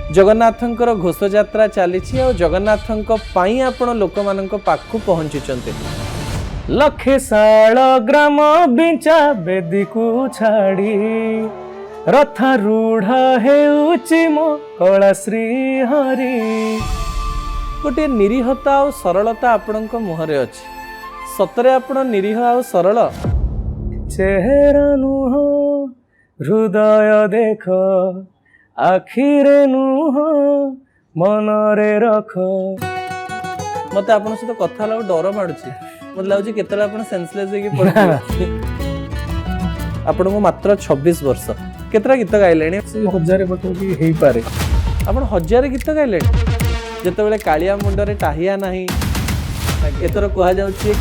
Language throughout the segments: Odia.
जगन्नाथंकर घोष यात्रा चली जगन्नाथंक पाई आपण लोक मान पाखु पहुंची लखे साल ग्राम बिंचा बेदी को छाड़ी रथ रूढ़ हेउची मो कला श्री हरि। गोटे निरीहता और सरलता आपण मुहरे अच्छी सतरे आपण निरीह आ सरल चेहरा नुह हृदय देख आखिरे नुह मनरे रख। मत आपण सहित कथा ला डर माडुची मत लागुची केतला आपण सेंसलेस होगी पड़े आपण को मात्र 26 वर्ष केतरा गीत गाइलेनी 1000 पाखी हेई पारे आपण 1000 गीत गाइलेनी जेतेबेले कालिया मुंडरे टाहिया नाही एतर कहा जाउची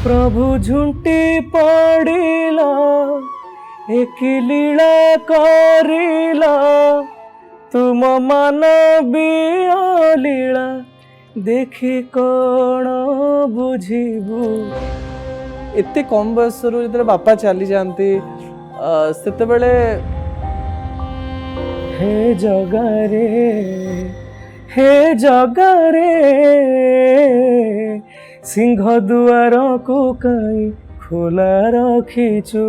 प्रभु झुंटी पड़िला एक लीला करिला तुम मानवीय लीला देखी कौन बुझिबू। एते कम बयस रो बापा चली जाती सेतेबेले हे जगारे सिंह दुआर को कई खोला रखीचु।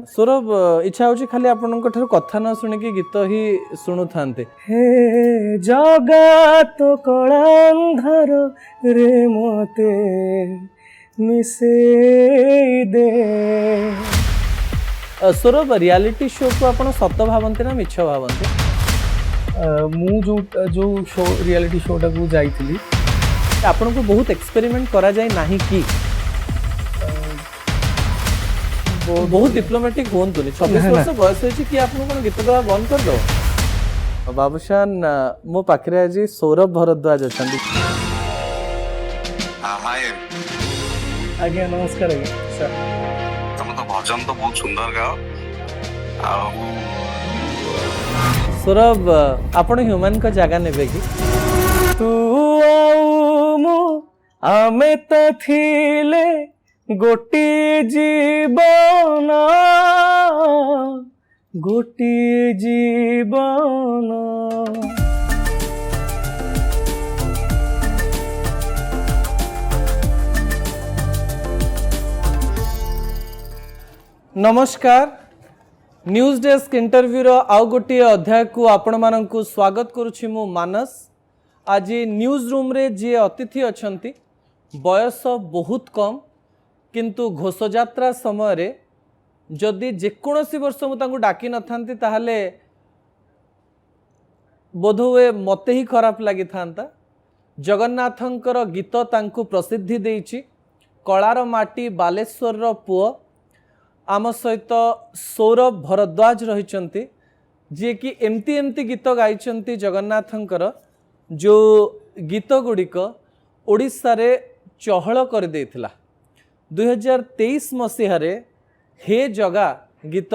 सौरभ इच्छा होची खाली आपन ठार कथा न सुनिकी गीत ही शुणु थांते। हे जगा तो कलांधर रे मते मिसे दे। सौरभ रियलिटी शो को आपन सत भावंते ना मिछ भावंते? मु जो शो रियलिटी शो टा को जाइथिली आपन को बहुत एक्सपेरिमेंट करा जाय नाही की बहुत डिप्लोमेटिक होंतुनी 26 वर्ष बयस होची कि आपन कोन गीत गावा बंद कर दो। बाबूशान मो पाखरे आज सौरभ भरद्वाज अछंदी। हाय आज्ञा नमस्कार आज्ञा सर। तुम तो भजन तो बहुत सुंदर गाओ। सौरभ आपण ह्यूमन का जगह नेबे की तू आउ मु आमे त थिले गोटी जीवन गोटी जीवन। नमस्कार न्यूज डेस्क इंटरव्यू रो आउ गोटे अध्याय को आपण मानकु स्वागत करुछि मु मानस। आज न्यूज रूम रे जे अतिथि अछंती बयस बहुत कम किंतु घोष यात्रा समय रे जदि जेकोसी वर्ष मुझे डाकी न थांती ताहले बोधहुए मते ही खराब लगी था। जगन्नाथंकर गीत तांकु प्रसिद्धि देइछि। कलार माटी बालेश्वर रो पुओ आम सहित सौरभ भरद्वाज रहिचंती जे कि एमती एमती गीत गाइचंती जगन्नाथंकर जो गीत गुड़िक ओडिशा रे चहल कर देइथिला। 2023 मसीह हे जगा गीत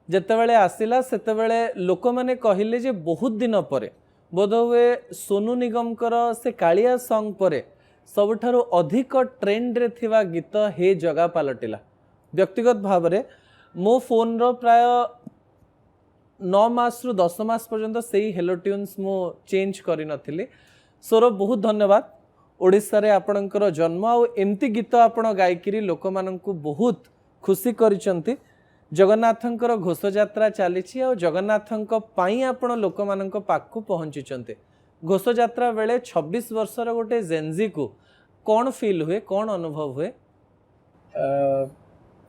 जेतेबेले आसिला सेतेबेले लोक माने कहिले जे बहुत दिन परे बोधहुए सोनू निगम से कालिया सॉन्ग परे सबठारु अधिक ट्रेंड रे थिवा गीत हे जगा पलटिला। व्यक्तिगत भाव में मो फोन रो प्राय 9 मास रु 10 मास पर्यंत सेही हेलो ट्यून्स मो चेंज करि नथिली। सौरभ बहुत धन्यवाद। ओडिशा रे आपणकर जन्म आ एमती गीत आपण गायकिरी लोक माननकु बहुत खुशी करिसंती। जगन्नाथंकर घोष यात्रा चली जगन्नाथंक पाई आपण लोक माननक पाखु पहुंचीचंते। घोष यात्रा बेले 26 वर्षर गोटे जेनजी को कौन फील हुए कौन अनुभव हुए?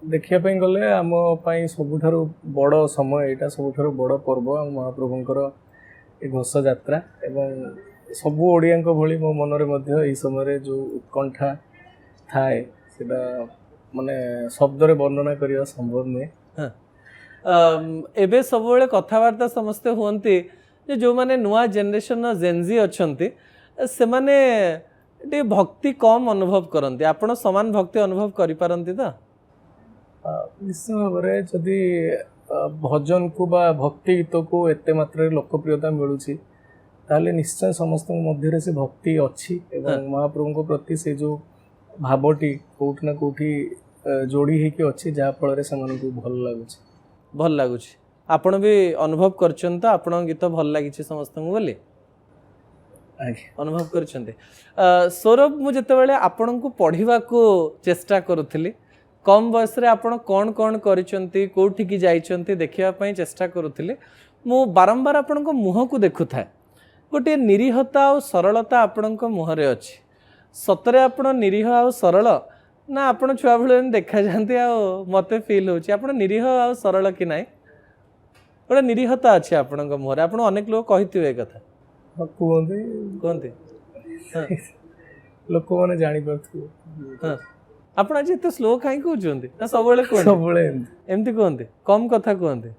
देखिया पे गले आम सबुठारु बड़ समय यहाँ सबुठारु बड़ पर्व महाप्रभुंकर ए घोष यात्रा एवं सबू ओडिया भली मो मनरे मध्य यही समय जो उत्कंठा थाए सेटा माने शब्द रे वर्णना करिया संभव नहीं। एबे सब बेले कथावार्ता समस्ते होंती जे जो माने नुआ जनरेशन जेनजी अछंती से माने टे भक्ति कम अनुभव करंती आपण समान भक्ति अनुभव करि पारंती त? निश्चय भाव में जदि भजन को बा भक्ति गीत को एते मात्रा लोकप्रियता मिलूची ताले निश्चय समस्त मध्य से भक्ति अच्छी एवं महाप्रभु को प्रति से जो भावटी कोठ ना कोठी जोड़ी है कि अच्छी जहाँ फल से भल लगुच। भल लगुच आपण भी अनुभव करछन तो आपण गीत भल लागिछि समस्त को बोली अनुभव करछन्ते सौरभ मु जते बेले आपण को पढ़िबा को चेष्टा करूथली कम बयस रे आपण कोन कोन करिसंती कोठी की जाइसंती देखिबा पई चेष्टा करूथली मु बारंबार आपण को मुह को देखुथाय गोटे निरीहता और सरलता आपण को मुहरे अछि सतरे आपण निरीह और सरल ना आपण छुआ बेले देखा जानते आ मते फील होछि आपण निरीह और सरल कि नाही गोटे निरीहता अछि आपण को मुहरे आपण अनेक लोग कहिथिबे कथा कहते कहते लोक मैंने जानी पार्थिबे हाँ आपण आज एते स्लो काई कहउछन्ती ना सबले कोन सबले एमती कहते कम कथा कहते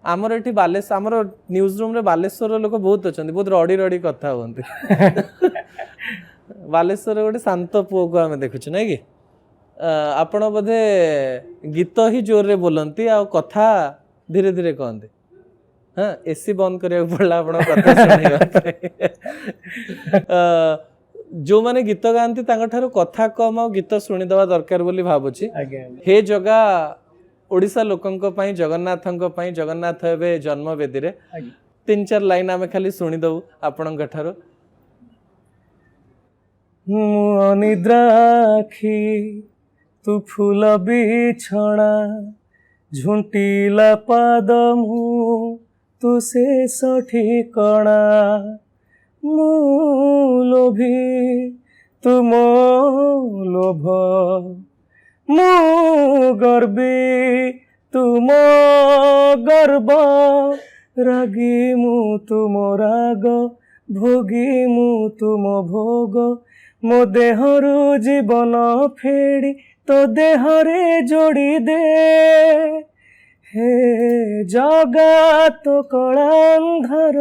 आमर एठी बालेश्वर आमर न्यूज रूम रे बालेश्वर लोक बहुत अच्छा बहुत रड़ी रड़ी कथा कहते बालेश्वर गोटे शांत पुओ को आम देखुଛୁ ना कि आपण बोधे गीत ही जोर रे बोलती आ कथा धीरे धीरे कहते हाँ एसी बंद करिया पड़ला आपण कथा सुनिबा जो माने गीत गाती तांको कथा कम आ गीत शुणीदवा दरकार बोली भावुची हे जगह ओडिशा लोकंक पई जगन्नाथंक पई जगन्नाथ हेबे जन्म वेदी रे 3-4 लाइन आमे खाली सुनी दउ आपणक ठारो निद्राखी तू फूल बिछଣା झुंटीला पाद मु तू शेष ठिकଣା मु लोभी तू मो लोभ मु गर्वी तू मो गर्व रागी मु तुम राग भोगी मु तुम भोग मो देहरु जीवन फेड़ी तो देहरे जोड़ी दे हे जगा तो कलांधर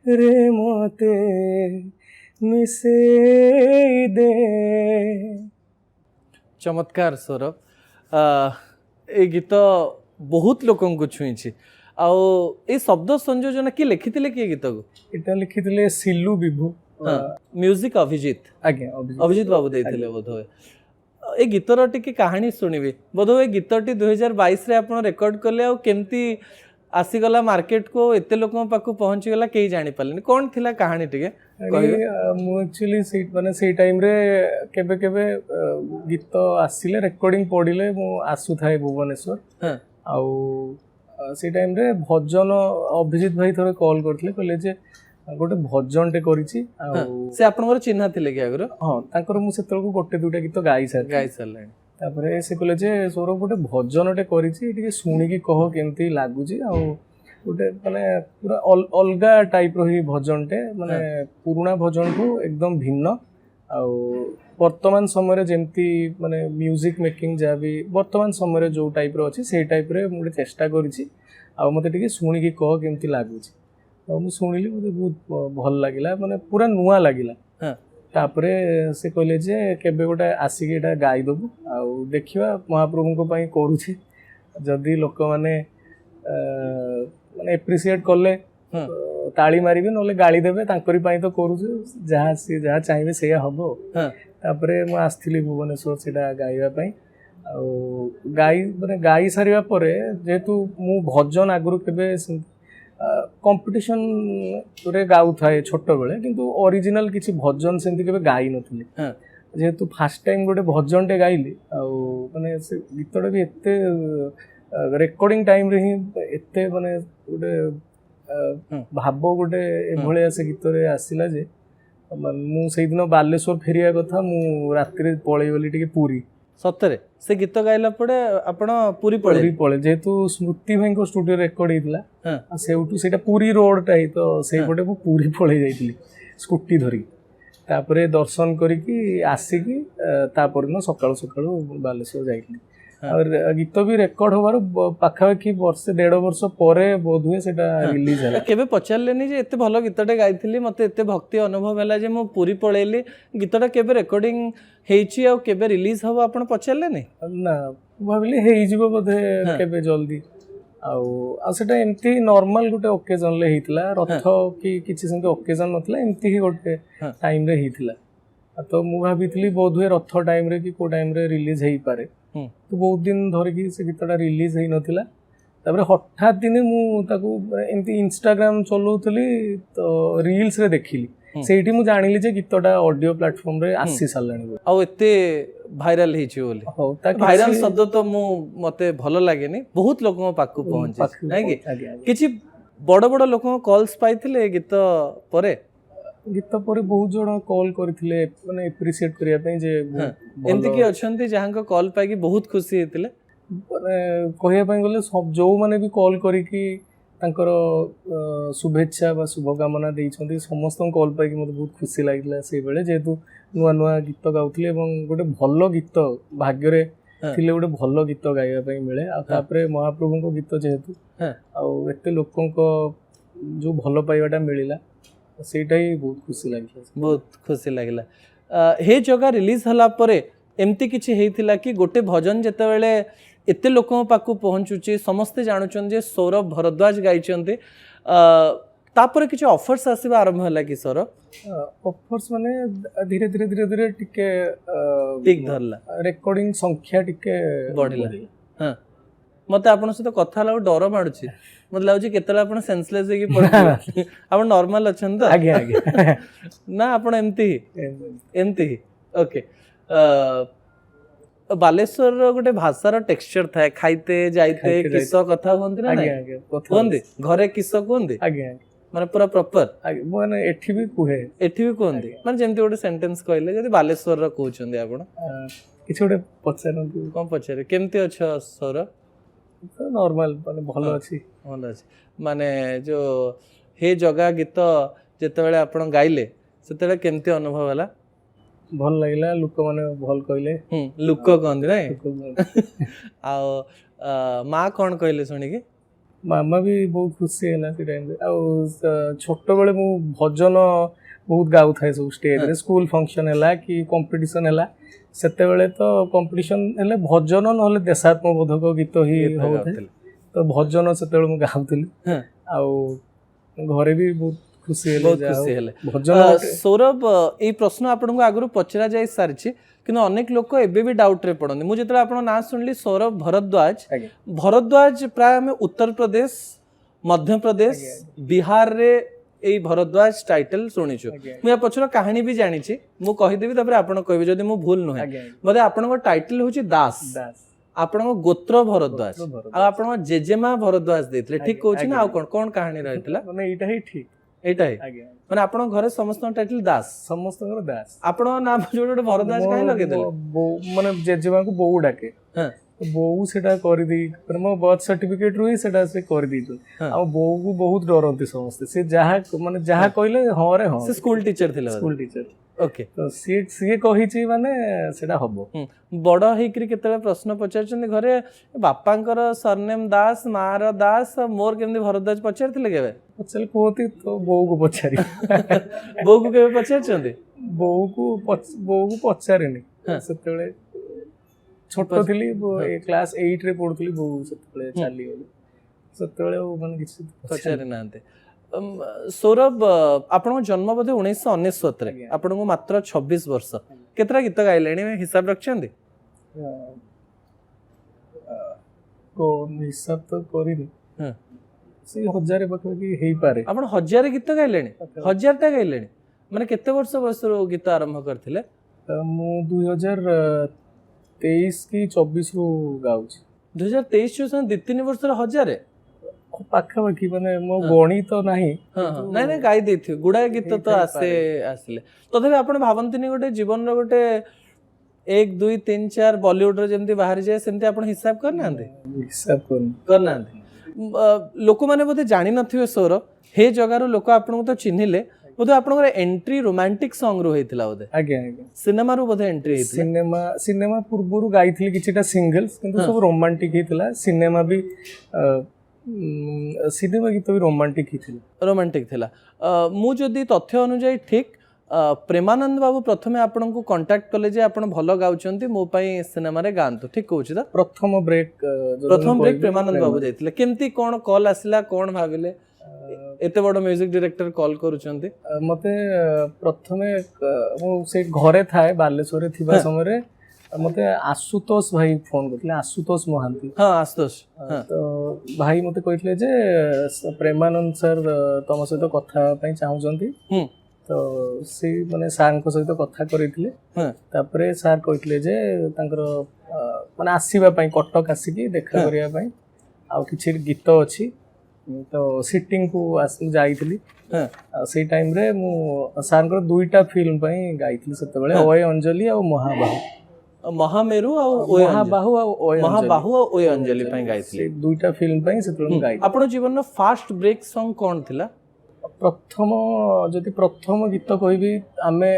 रे मते मिसे दे चमत्कार सौरभ ए गीत बहुत लोकन को छुईछि आउ ए शब्द संयोजन की लिखिथिले कि गीत को इटा लिखिथिले सिल्लू विभू म्यूजिक अभिजीत आज्ञा अभिजीत बाबू देथिले बोधवे ए गीतर टिके कहानी सुनिबे बोधवे गीतटी 2022 रे आपण रेकॉर्ड करले आ केमती आसीगला मार्केट को एते लोकन पाखु पहुंची गला केही जानि पालेनी कोन थिला कहानी टिके मु एक्चुअली से माने से टाइम रे केबे केबे गीत आसीले रेकॉर्डिंग पडिले मु आसु थाए भुवनेश्वर हां आउ से टाइम रे भजन अभिजीत भाई थोड़े कॉल करथिले कहले जे गोटे भजन टे करिछि आ से आपनकर चिन्हा थिले कि आगर हां ताकर मु सेतल को गोटे दुटा गीत गाई सारलानी तापरे से कहले जे सौरभ गोटे भजन टे करिछि टिके सुनी की कह केमती लागुछि आ गोटे माने पूरा अलगा टाइप रो ही भजन टे माने पुराना भजन को एकदम भिन्न आ वर्तमान समय रे जेमती माने म्यूजिक मेकिंग जा भी वर्तमान समय रे जो टाइप रो अछि से टाइप रे मुटे चेष्टा करिछि आ मते टिके सुनी की कह केमती लागुछि तो मु सुनिली मते बहुत भल लागिला माने पूरा नुआ लागिला हां तापरे से कहले जे केबे गोटा आसी एटा गाई दबु आ देखिबा महाप्रभु को पई करूछि जदी लोक माने माने एप्रिशिएट करले ताली मारिबे नले गाली देबे तांकरी पई तो करूछु जहा चाहिबे सेया हबो हां तापरे मु आस्थिली भुवनेश्वर सेटा गाइबा पई आ गाई माने गाई सारिबा परे जेतु मु भजन आगुरु केबे कंपटीशन रे गाउ थाए छोट बेले किंतु ओरिजिनल किछि भजन सेंति केबे गाई नथिले जेतु फर्स्ट टाइम गोटे भजन टे गाइली आ माने से गीतटा भी एते रेकॉर्डिंग टाइम रे ही एते माने गोटे भाबो गोटे ए भले से गीत रे आसिला जे मु सेहि दिन बालेश्वर फेरिया कथा मु रात्रि रे पळै गली टिके पूरी सतरे से गीत गाइला पड़े आपण पूरी पळे जेतु स्मृति भाई को स्टूडियो रेकॉर्ड हितला आ सेउटू सेटा पूरी रोड टाई तो से पटे मु पूरी पळे जाइतली स्कूटी धरी तापरे दर्शन करिकी आसीकी तापर न सकाळ सकाळ बालेश्वर जाइतली और गीत भी रेकॉर्ड होबार पाखापाखि वर्ष 1.5 वर्ष परे बोध हुए सेटा रिलीज होला केबे पचारलेनी जे एते भलो गीतटे गाइथिली मते एते भक्ति अनुभव होला जे मु पूरी पळेली गीतटा केबे रेकॉर्डिंग हेची आ केबे रिलीज हबो आपण पचारलेनी ना भाबिली हेई जिवो बोधे केबे जल्दी आ सेटा एमती नॉर्मल गोटे ओकेजन ले हितला रथ की किछि संगे ओकेजन नथला एमती ही गोटे टाइम रे हितला तो मु भाबितली बोध हुए रथ टाइम रे कि को टाइम रे रिलीज हेई पारे तो बहुत दिन धर की से गीतटा रिलीज हेई नथिला ତାପରେ ହଠାତ୍ ଦିନେ ମୁଁ ତାକୁ ଏମିତି ଇନଷ୍ଟାଗ୍ରାମ ଚଲାଉଥିଲି ତ ରିଲ୍ସରେ ଦେଖିଲି, ସେଇଠି ମୁଁ ଜାଣିଲି ଯେ ଗୀତଟା ଅଡିଓ ପ୍ଲାଟଫର୍ମରେ ଆସି ସାରିଲାଣି ବୋଲି। ଆଉ ଏତେ ଭାଇରାଲ ହେଇଛି ବୋଲି। ହଉ ତା ଭାଇରାଲ ଶବ୍ଦ ତ ମତେ ଭଲ ଲାଗେନି, ବହୁତ ଲୋକଙ୍କ ପାଖକୁ ପହଞ୍ଚିଛି ନାଇଁ କି? କିଛି ବଡ ବଡ ଲୋକଙ୍କ କଲ୍ସ ପାଇଥିଲେ ଏ ଗୀତ ପରେ? ଗୀତ ପରେ ବହୁତ ଜଣ କଲ୍ କରିଥିଲେ ମାନେ ଏପ୍ରିସିଏଟ୍ କରିବା ପାଇଁ ଯେ ଏମିତି କିଏ ଅଛନ୍ତି ଯାହାଙ୍କ କଲ୍ ପାଇକି ବହୁତ ଖୁସି ହେଇଥିଲେ? ମାନେ କହିବା ପାଇଁ ଗଲେ ଯୋଉମାନେ ବି କଲ୍ କରିକି ତାଙ୍କର ଶୁଭେଚ୍ଛା ବା ଶୁଭକାମନା ଦେଇଛନ୍ତି ସମସ୍ତଙ୍କୁ କଲ୍ ପାଇକି ମୋତେ ବହୁତ ଖୁସି ଲାଗିଲା ସେଇବେଳେ, ଯେହେତୁ ନୂଆ ନୂଆ ଗୀତ ଗାଉଥିଲି ଏବଂ ଗୋଟେ ଭଲ ଗୀତ ଭାଗ୍ୟରେ ଥିଲେ ଗୋଟେ ଭଲ ଗୀତ ଗାଇବା ପାଇଁ ମିଳେ। ଆଉ ତାପରେ ମହାପ୍ରଭୁଙ୍କ ଗୀତ ଯେହେତୁ ଆଉ ଏତେ ଲୋକଙ୍କ ଯୋଉ ଭଲ ପାଇବାଟା ମିଳିଲା ସେଇଟା ହିଁ ବହୁତ ଖୁସି ଲାଗିଲା। ବହୁତ ଖୁସି ଲାଗିଲା। ହେ ଜଗା ରିଲିଜ ହେଲା ପରେ ଏମିତି କିଛି ହେଇଥିଲା କି ଗୋଟେ ଭଜନ ଯେତେବେଳେ ଏତେ ଲୋକଙ୍କ ପାଖକୁ ପହଞ୍ଚୁଛି, ସମସ୍ତେ ଜାଣୁଛନ୍ତି ଯେ ସୌରଭ ଭରଦ୍ୱାଜ ଗାଇଛନ୍ତି, ତାପରେ କିଛି ଅଫର୍ସ ଆସିବା ଆରମ୍ଭ ହେଲା କି ସୌରଭ? ଅଫର୍ସ ମାନେ ଧୀରେ ଧୀରେ ଧୀରେ ଧୀରେ ଟିକେ ଠିକ ଧରିଲା, ରେକର୍ଡିଂ ସଂଖ୍ୟା ଟିକେ ବଢିଲା। ହଁ, ମତେ ଆପଣଙ୍କ ସହିତ କଥା ହେଲା ଡର ମାଡୁଛି, ମତେ ଲାଗୁଛି କେତେବେଳେ ଆପଣ ସେନ୍ସଲେସ୍ ହେଇକି ପଡିଯିବେ। ଆପଣ ନର୍ମାଲ ଅଛନ୍ତି ତ? ଆଜ୍ଞା ଆଜ୍ଞା ନା ଆପଣ ଏମିତି ହିଁ? ଓକେ। ବାଲେଶ୍ୱରର ଗୋଟେ ଭାଷାର ଟେକ୍ସଚର ଥାଏ, ଖାଇତେ ଯାଇତେ କିସ କଥା ହୁଅନ୍ତି ନା ନାଇଁ? କୁହନ୍ତି ଘରେ କିସ କୁହନ୍ତି? ଆଜ୍ଞା ମାନେ ପୁରା ପ୍ରପର ମାନେ ଏଠି ବି କୁହେ, ଏଠି ବି କୁହନ୍ତି, ମାନେ ଯେମିତି ଗୋଟେ ସେଣ୍ଟେନ୍ସ କହିଲେ ଯଦି ବାଲେଶ୍ୱରର କହୁଛନ୍ତି ଆପଣ। କିଛି ଗୋଟେ ପଚାରନ୍ତୁ। କଣ ପଚାରେ? କେମିତି ଅଛ ସୌରଭ? ନର୍ମାଲ, ମାନେ ଭଲ ଅଛି। ଭଲ ଅଛି। ମାନେ ଯୋଉ ହେ ଜଗା ଗୀତ ଯେତେବେଳେ ଆପଣ ଗାଇଲେ ସେତେବେଳେ କେମିତି ଅନୁଭବ ହେଲା? ଭଲ ଲାଗିଲା, ଲୋକମାନେ ଭଲ କହିଲେ। ଲୋକ କହନ୍ତି ନାଇଁ? ଆଉ ମା କଣ କହିଲେ ଶୁଣିକି? ମାମା ବି ବହୁତ ଖୁସି ହେଲା ସେ ଟାଇମରେ। ଆଉ ଛୋଟବେଳେ ମୁଁ ଭଜନ ବହୁତ ଗାଉଥାଏ ସବୁ ଷ୍ଟେଜରେ, ସ୍କୁଲ ଫଙ୍କସନ ହେଲା କି କମ୍ପିଟିସନ ହେଲା, ସେତେବେଳେ ତ କମ୍ପିଟିସନ ହେଲେ ଭଜନ ନହେଲେ ଦେଶାତ୍ମବୋଧକ ଗୀତ ହିଁ ହଉଥାଏ, ତ ଭଜନ ସେତେବେଳେ ମୁଁ ଗାଉଥିଲି। ଆଉ ଘରେ ବି ବହୁତ ଖୁସି ହେଲେ। ସୌରଭ, ଏଇ ପ୍ରଶ୍ନ ଆପଣଙ୍କୁ ଆଗରୁ ପଚରା ଯାଇ ସାରିଛି, କିନ୍ତୁ ଅନେକ ଲୋକ ଏବେ ବି ଡାଉଟରେ ପଡନ୍ତି। ମୁଁ ଯେତେବେଳେ ଆପଣଙ୍କ ନାଁ ଶୁଣିଲି ସୌରଭ ଭରଦ୍ୱାଜ, ପ୍ରାୟ ଆମେ ଉତ୍ତରପ୍ରଦେଶ, ମଧ୍ୟପ୍ରଦେଶ, ବିହାରରେ ଏଇ ଭରଦ୍ୱାଜ ଟାଇଟଲ ଶୁଣିଛୁ। ମୁଁ ୟା ପଛର କାହାଣୀ ବି ଜାଣିଛି, ମୁଁ କହିଦେବି ତାପରେ ଆପଣ କହିବେ ଯଦି ମୁଁ ଭୁଲ ନୁହେଁ। ବୋଧେ ଆପଣଙ୍କ ଟାଇଟଲ ହଉଛି ଦାସ, ଆପଣଙ୍କ ଗୋତ୍ର ଭରଦ୍ୱାଜ, ଆଉ ଆପଣଙ୍କ ଜେଜେମା ଭରଦ୍ୱାଜ ଦେଇଥିଲେ, ଠିକ କହୁଛି ନା? ଆଉ କଣ କଣ କାହାଣୀ ରହିଥିଲା? ମାନେ ଏଇଟା ହିଁ ଠିକ, ଏଇଟା ହିଁ ମାନେ ଆପଣଙ୍କ ଘରେ ସମସ୍ତଙ୍କ ଟାଇଟଲ ଦାସ? ସମସ୍ତଙ୍କର ଦାସ। ଆପଣଙ୍କ ନାଁ ଯୋଉଟା ଗୋଟେ ଭରଦ୍ୱାଜ କାହିଁ ଲଗେଇଦେଲେ? ମାନେ ଜେଜେମାଙ୍କୁ ବୋଉ ଡାକେ, ବୋଉ ସେଟା କରିଦେଇ, ମୋ ବର୍ଥ ସାର୍ଟିଫିକେଟ ରୁ ହିଁ ସେଟା ସେ କରିଦେଇଛନ୍ତି। ଆଉ ବୋଉକୁ ବହୁତ ଡରନ୍ତି ସମସ୍ତେ, ସେ ଯାହା କହିଲେ ହଁ ରେ ହଁ। ସେ ସ୍କୁଲ ଟିଚର ଥିଲେ? School teacher. ଓକେ, ତ ସିଏ କହିଛି ମାନେ ସେଟା ହବ। ବଡ ହେଇକରି କେତେବେଳେ ପ୍ରଶ୍ନ ପଚାରିଛନ୍ତି ଘରେ, ବାପାଙ୍କର ସରନେମ ଦାସ, ମା ର ଦାସ, ମୋର କେମିତି ଭରଦ୍ୱାଜ ପଚାରିଥିଲେ କେବେ? ପଚାରି କୁହନ୍ତି ତ ବୋଉକୁ ପଚାରି। ବୋଉକୁ କେବେ ପଚାରିଛନ୍ତି? ବୋଉକୁ ପଚାରିନି, ସେତେବେଳେ ଛୋଟ ଥିଲି, କ୍ଲାସ 8 ରେ ପଢୁଥିଲି, ବୋଉ ସେତେବେଳେ ଚାଲିଗଲେ, ସେତେବେଳେ ମାନେ କିଛି ପଚାରି ନାହାନ୍ତି। ସୌରଭ, ଆପଣଙ୍କ ଜନ୍ମ ବୋଧେ 1999 ରେ, ଆପଣଙ୍କୁ ମାତ୍ର 26 ବର୍ଷ। କେତେଟା ଗୀତ ଗାଇଲେଣି ହିସାବ ରଖିଛନ୍ତି? ହିସାବ ତ କରିନି, ସେଇ 1000 ପାଖାପାଖି ହେଇପାରେ। ଆପଣ 1000 ଗୀତ ଗାଇଲେଣି? 1000ଟା ଗାଇଲେଣି? ମାନେ କେତେ ବର୍ଷ ବୟସରୁ ଗୀତ ଆରମ୍ଭ କରିଥିଲେ? ମୁଁ 2023 କି 24 ରୁ ଗାଉଛି। 2023 2-3 ବର୍ଷର 1000 ପାଖାପାଖି, ମାନେ ମୋ ଗଣିତ ନାହିଁ। ନାଇଁ ଗାଇ ଦେଇଥିବେ, ଗୁଡାଏ ଗୀତ ତ ଆସିଲେ। ତଥାପି ଆପଣ ଭାବନ୍ତିନି ଗୋଟେ ଜୀବନର ଗୋଟେ 1 2 3 4 ବଲିଉଡରେ ଯେମିତି ବାହାରି ଯାଏ, ସେମିତି ଆପଣ ହିସାବ କରିନାହାନ୍ତି? ହିସାବ କରିନାହାନ୍ତି। ଲୋକମାନେ ବୋଧେ ଜାଣିନଥିବେ ସୌରଭ, ହେ ଜଗାରୁ ଲୋକ ଆପଣଙ୍କୁ ତ ଚିହ୍ନିଲେ, ବୋଧେ ଆପଣଙ୍କର ଏଣ୍ଟ୍ରି ରୋମାଣ୍ଟିକ ସଙ୍ଗ ରୁ ହେଇଥିଲା ବୋଧେ? ଆଜ୍ଞା, ସିନେମାରୁ ବୋଧେ ଏଣ୍ଟ୍ରି ହେଇଥିଲା? ସିନେମା ପୂର୍ବରୁ ଗାଇଥିଲି କିଛିଟା ସିଙ୍ଗଲ୍ସ, କିନ୍ତୁ ସବୁ ରୋମାଣ୍ଟିକ ହେଇଥିଲା। ସିନେମା ଗୀତ ବି ରୋମାଣ୍ଟିକ ଥିଲା। ମୁଁ ଯଦି ତଥ୍ୟ ଅନୁଯାୟୀ ଠିକ, ପ୍ରେମାନନ୍ଦ ବାବୁ ପ୍ରଥମେ ଆପଣଙ୍କୁ କଣ୍ଟାକ୍ଟ କଲେ ଯେ ଆପଣ ଭଲ ଗାଉଛନ୍ତି, ମୋ ପାଇଁ ସିନେମାରେ ଗାଆନ୍ତୁ, ଠିକ କହୁଛି ତ? ପ୍ରଥମ ବ୍ରେକ୍ ପ୍ରେମାନନ୍ଦ ବାବୁ ଯାଇଥିଲେ। କେମିତି କଣ କଲ୍ ଆସିଲା, କଣ ଭାବିଲେ ଏତେ ବଡ ମ୍ୟୁଜିକ ଡିରେକ୍ଟର କଲ୍ କରୁଛନ୍ତି? ମତେ ପ୍ରଥମେ, ମୁଁ ସେ ଘରେ ଥାଏ, ବାଲେଶ୍ୱରରେ ଥିବା ସମୟରେ ମତେ ଆଶୁତୋଷ ଭାଇ ଫୋନ କରିଥିଲେ, ଆଶୁତୋଷ ମହାନ୍ତି। ହଁ ଆଶୁତୋଷ, ହଁ ତ ଭାଇ ମତେ କହିଥିଲେ ଯେ ପ୍ରେମାନନ୍ଦ ସାର୍ ତମ ସହିତ କଥା ହେବା ପାଇଁ ଚାହୁଁଛନ୍ତି। ହୁଁ ତ ସେଇ ମାନେ ସାର୍ଙ୍କ ସହିତ କଥା କରିଥିଲେ। ହଁ ତାପରେ ସାର୍ କହିଥିଲେ ଯେ ତାଙ୍କର ମାନେ ଆସିବା ପାଇଁ କଟକ ଆସିକି ଦେଖା ହଁ। କରିବା ପାଇଁ, ଆଉ କିଛି ଗୀତ ଅଛି। ତ ସିଟିଂକୁ ଯାଇଥିଲି। ହଁ ଆଉ ସେଇ ଟାଇମ୍ରେ ମୁଁ ସାର୍ଙ୍କର 2ଟା ଫିଲ୍ମ ପାଇଁ ଗାଇଥିଲି ସେତେବେଳେ, ହଁ। ଓଏ ଅଞ୍ଜଲି ଆଉ ମହାବାହୁ। ମହାମେରୁ ଆଉ ଓଏ ଅଞ୍ଜଲି। ମହାବାହୁ ଆଉ ଓଏ ଅଞ୍ଜଲି, ମହାବାହୁ ଆଉ ଓଏ ଅଞ୍ଜଲି ପାଇଁ ଗାଇଥିଲେ। ସେଇ 2ଟା ଫିଲ୍ମ ପାଇଁ ସେତେବେଳେ ମୁଁ ଗାଇଥିଲି। ଆପଣ ଜୀବନର ଫାଷ୍ଟ ବ୍ରେକ୍ ସଙ୍ଗ କ'ଣ ଥିଲା? ଯଦି ପ୍ରଥମ ଗୀତ କହିବି, ଆମେ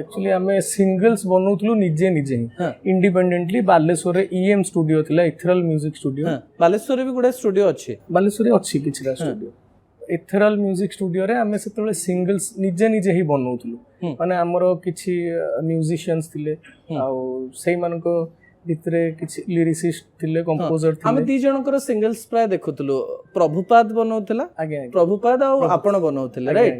ଆକ୍ଚୁଆଲି ଆମେ ସିଙ୍ଗଲ୍ସ ବନଉଥିଲୁ ନିଜେ ନିଜେ ହିଁ, ହଁ ଇଣ୍ଡିପେଣ୍ଡେଣ୍ଟଲି। ବାଲେଶ୍ୱରରେ ଇଏମ୍ ଷ୍ଟୁଡିଓ ଥିଲା, ଇଥେରାଲ ମ୍ୟୁଜିକ୍ ଷ୍ଟୁଡିଓ। ହଁ ବାଲେଶ୍ୱରରେ ବି ଗୋଟେ ଷ୍ଟୁଡିଓ ଅଛି। ବାଲେଶ୍ୱରରେ ଅଛି କିଛିଟା ଷ୍ଟୁଡିଓ। ଇଥେରାଲ ମ୍ୟୁଜିକ୍ ଷ୍ଟୁଡିଓରେ ଆମେ ସେତେବେଳେ ସିଙ୍ଗଲ୍ସ ନିଜେ ନିଜେ ହିଁ ବନଉଥିଲୁ। ମାନେ ଆମର କିଛି ମ୍ୟୁଜିସିଆନ୍ସ ଥିଲେ, ଆଉ ସେଇମାନଙ୍କ ଭିତରେ କିଛି ଲିରିସିଷ୍ଟ ଥିଲେ, କମ୍ପୋଜର ଆମେ ଥିଲେ। 2 ଜଣଙ୍କର ସିଙ୍ଗଲ୍ସ ପ୍ରାୟ ଦେଖୁଥିଲୁ। ପ୍ରଭୁପାଦ ବନଉଥିଲା, ଆଜ୍ଞା ପ୍ରଭୁପାଦ ଆଉ ଆପଣ ବନଉଥିଲେ, ରାଇଟ୍?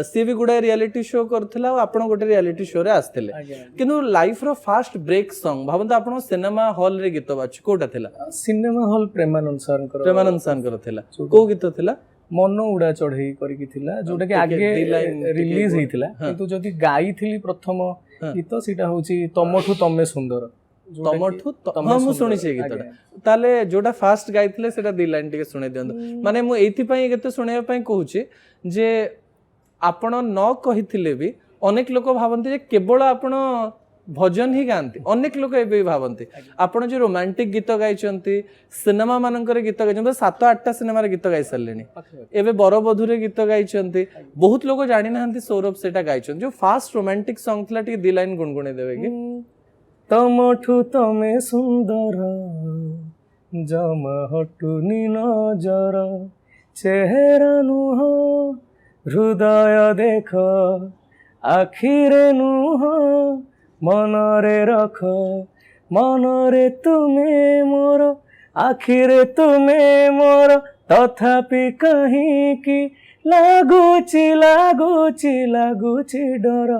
ସିଏ ବି ଗୋଟେ ରିଆଲିଟି ଶୋ କରୁଥିଲା ଆଉ ଆପଣ ଗୋଟେ ରିଆଲିଟି ଶୋରେ ଆସିଥିଲେ। ଆଜ୍ଞା। କିନ୍ତୁ ଲାଇଫର ଫାଷ୍ଟ ବ୍ରେକ୍ ସଙ୍ଗ ଭାବନ୍ତୁ, ଆପଣ ସିନେମା ହଲରେ ଗୀତ ବାଜୁଛି, କୋଉଟା ଥିଲା? ସିନେମା ହଲ୍ ପ୍ରେମାନନ୍ଦ ସାର୍ଙ୍କର, ପ୍ରେମାନନ୍ଦ ସାର୍ଙ୍କର ଥିଲା। କୋଉ ଗୀତ ଥିଲା? ମନ ଉଡା ଚଢେଇ କରିକି ଥିଲା, ଯୋଉଟା କି ଆଗେ ରିଲିଜ ହେଇଥିଲା। କିନ୍ତୁ ଯଦି ଗାଇଥିଲି ପ୍ରଥମ ଗୀତ, ସେଇଟା ହଉଛି ତମଠୁ ତମେ ସୁନ୍ଦର। ତମଠୁ ହଁ ମୁଁ ଶୁଣିଛି ଏ ଗୀତଟା। ତାହେଲେ ଯୋଉଟା ଫାଷ୍ଟ ଗାଇଥିଲେ ସେଟା 2 ଲାଇନ୍ ଟିକେ ଶୁଣେଇ ଦିଅନ୍ତୁ। ମାନେ ମୁଁ ଏଇଥିପାଇଁ ଗୀତ ଶୁଣେଇବା ପାଇଁ କହୁଛି ଯେ ଆପଣ ନ କହିଥିଲେ ବି ଅନେକ ଲୋକ ଭାବନ୍ତି ଯେ କେବଳ ଆପଣ ଭଜନ ହିଁ ଗାଆନ୍ତି। ଅନେକ ଲୋକ ଏବେ ବି ଭାବନ୍ତି ଆପଣ ଯୋଉ ରୋମାଣ୍ଟିକ ଗୀତ ଗାଇଛନ୍ତି, ସିନେମା ମାନଙ୍କରେ ଗୀତ ଗାଇଛନ୍ତି, 7-8ଟା ସିନେମାରେ ଗୀତ ଗାଇ ସାରିଲେଣି। ଏବେ ବରବଧୂରେ ଗୀତ ଗାଇଛନ୍ତି। ବହୁତ ଲୋକ ଜାଣିନାହାନ୍ତି ସୌରଭ ସେଟା ଗାଇଛନ୍ତି। ଯୋଉ ଫାଷ୍ଟ ରୋମାଣ୍ଟିକ ସଙ୍ଗ ଥିଲା, ଟିକେ 2 ଲାଇନ୍ ଗୁଣଗୁଣେଇ ଦେବେ କି? ତମଠୁ ତମେ ସୁନ୍ଦର, ଜମା ହଟୁନି ନଜର, ଚେହେରା ନୁହଁ ହୃଦୟ ଦେଖ, ଆଖିରେ ନୁହଁ ମନରେ ରଖ, ମନରେ ତୁମେ ମୋର, ଆଖିରେ ତୁମେ ମୋର, ତଥାପି କାହିଁକି ଲାଗୁଛି ଲାଗୁଛି ଲାଗୁଛି ଡର,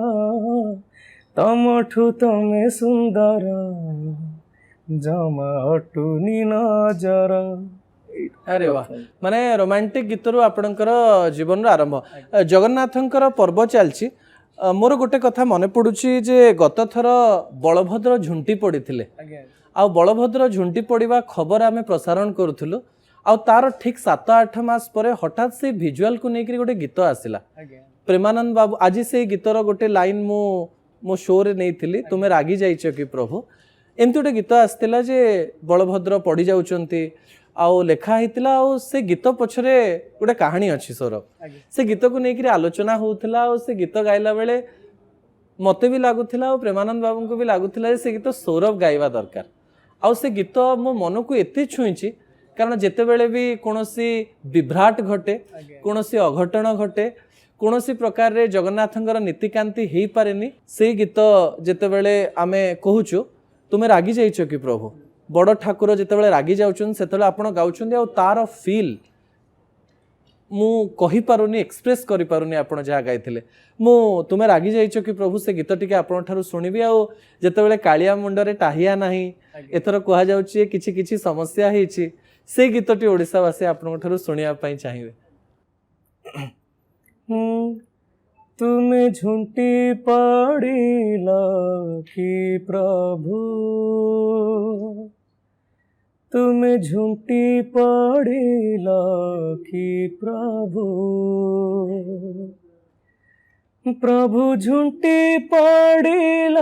ତମଠୁ ତମେ ସୁନ୍ଦର, ଜମା ହଟୁନି ନଜର। ଆରେ ବାହ, ମାନେ ରୋମାଣ୍ଟିକ ଗୀତରୁ ଆପଣଙ୍କର ଜୀବନର ଆରମ୍ଭ। ଜଗନ୍ନାଥଙ୍କର ପର୍ବ ଚାଲିଛି, ମୋର ଗୋଟେ କଥା ମନେ ପଡୁଛି ଯେ ଗତ ଥର ବଳଭଦ୍ର ଝୁଣ୍ଟି ପଡ଼ିଥିଲେ, ଆଉ ବଳଭଦ୍ର ଝୁଣ୍ଟି ପଡ଼ିବା ଖବର ଆମେ ପ୍ରସାରଣ କରୁଥିଲୁ, ଆଉ ତାର ଠିକ 7-8 ମାସ ପରେ ହଠାତ୍ ସେ ଭିଜୁଆଲକୁ ନେଇକରି ଗୋଟେ ଗୀତ ଆସିଲା। ପ୍ରେମାନନ୍ଦ ବାବୁ, ଆଜି ସେଇ ଗୀତର ଗୋଟେ ଲାଇନ୍ ମୁଁ ମୋ ଶୋରେ ନେଇଥିଲି, ତୁମେ ରାଗି ଯାଇଛ କି ପ୍ରଭୁ। ଏମିତି ଗୋଟେ ଗୀତ ଆସିଥିଲା ଯେ ବଳଭଦ୍ର ପଡ଼ି ଯାଉଛନ୍ତି, ଆଉ ଲେଖା ହେଇଥିଲା, ଆଉ ସେ ଗୀତ ପଛରେ ଗୋଟେ କାହାଣୀ ଅଛି ସୌରଭ। ସେ ଗୀତକୁ ନେଇକରି ଆଲୋଚନା ହଉଥିଲା, ଆଉ ସେ ଗୀତ ଗାଇଲା ବେଳେ ମତେ ବି ଲାଗୁଥିଲା ଆଉ ପ୍ରେମାନନ୍ଦ ବାବୁଙ୍କୁ ବି ଲାଗୁଥିଲା ଯେ ସେ ଗୀତ ସୌରଭ ଗାଇବା ଦରକାର। ଆଉ ସେ ଗୀତ ମୋ ମନକୁ ଏତେ ଛୁଇଁଛି, କାରଣ ଯେତେବେଳେ ବି କୌଣସି ବିଭ୍ରାଟ ଘଟେ, କୌଣସି ଅଘଟଣ ଘଟେ, କୌଣସି ପ୍ରକାରରେ ଜଗନ୍ନାଥଙ୍କର ନୀତିକାନ୍ତି ହେଇପାରେନି, ସେଇ ଗୀତ ଯେତେବେଳେ ଆମେ କହୁଛୁ ତୁମେ ରାଗି ଯାଇଛ କି ପ୍ରଭୁ, ବଡ଼ ଠାକୁର ଯେତେବେଳେ ରାଗି ଯାଉଛନ୍ତି ସେତେବେଳେ ଆପଣ ଗାଉଛନ୍ତି, ଆଉ ତାର ଫିଲ୍ ମୁଁ କହିପାରୁନି, ଏକ୍ସପ୍ରେସ୍ କରିପାରୁନି ଆପଣ ଯାହା ଗାଇଥିଲେ। ମୁଁ ତୁମେ ରାଗି ଯାଇଛ କି ପ୍ରଭୁ ସେ ଗୀତ ଟିକେ ଆପଣଙ୍କ ଠାରୁ ଶୁଣିବି। ଆଉ ଯେତେବେଳେ କାଳିଆ ମୁଣ୍ଡରେ ଟାହିଆ ନାହିଁ, ଏଥର କୁହାଯାଉଛି କିଛି କିଛି ସମସ୍ୟା ହେଇଛି, ସେଇ ଗୀତଟି ଓଡ଼ିଶାବାସୀ ଆପଣଙ୍କ ଠାରୁ ଶୁଣିବା ପାଇଁ ଚାହିଁବେ। ତୁମେ ଝୁଣ୍ଟି ପଡ଼ିଲ କି ପ୍ରଭୁ, ତୁମେ ଝୁଣ୍ଟି ପଡ଼ିଲ କି ପ୍ରଭୁ, ପ୍ରଭୁ ଝୁଣ୍ଟି ପଡ଼ିଲ,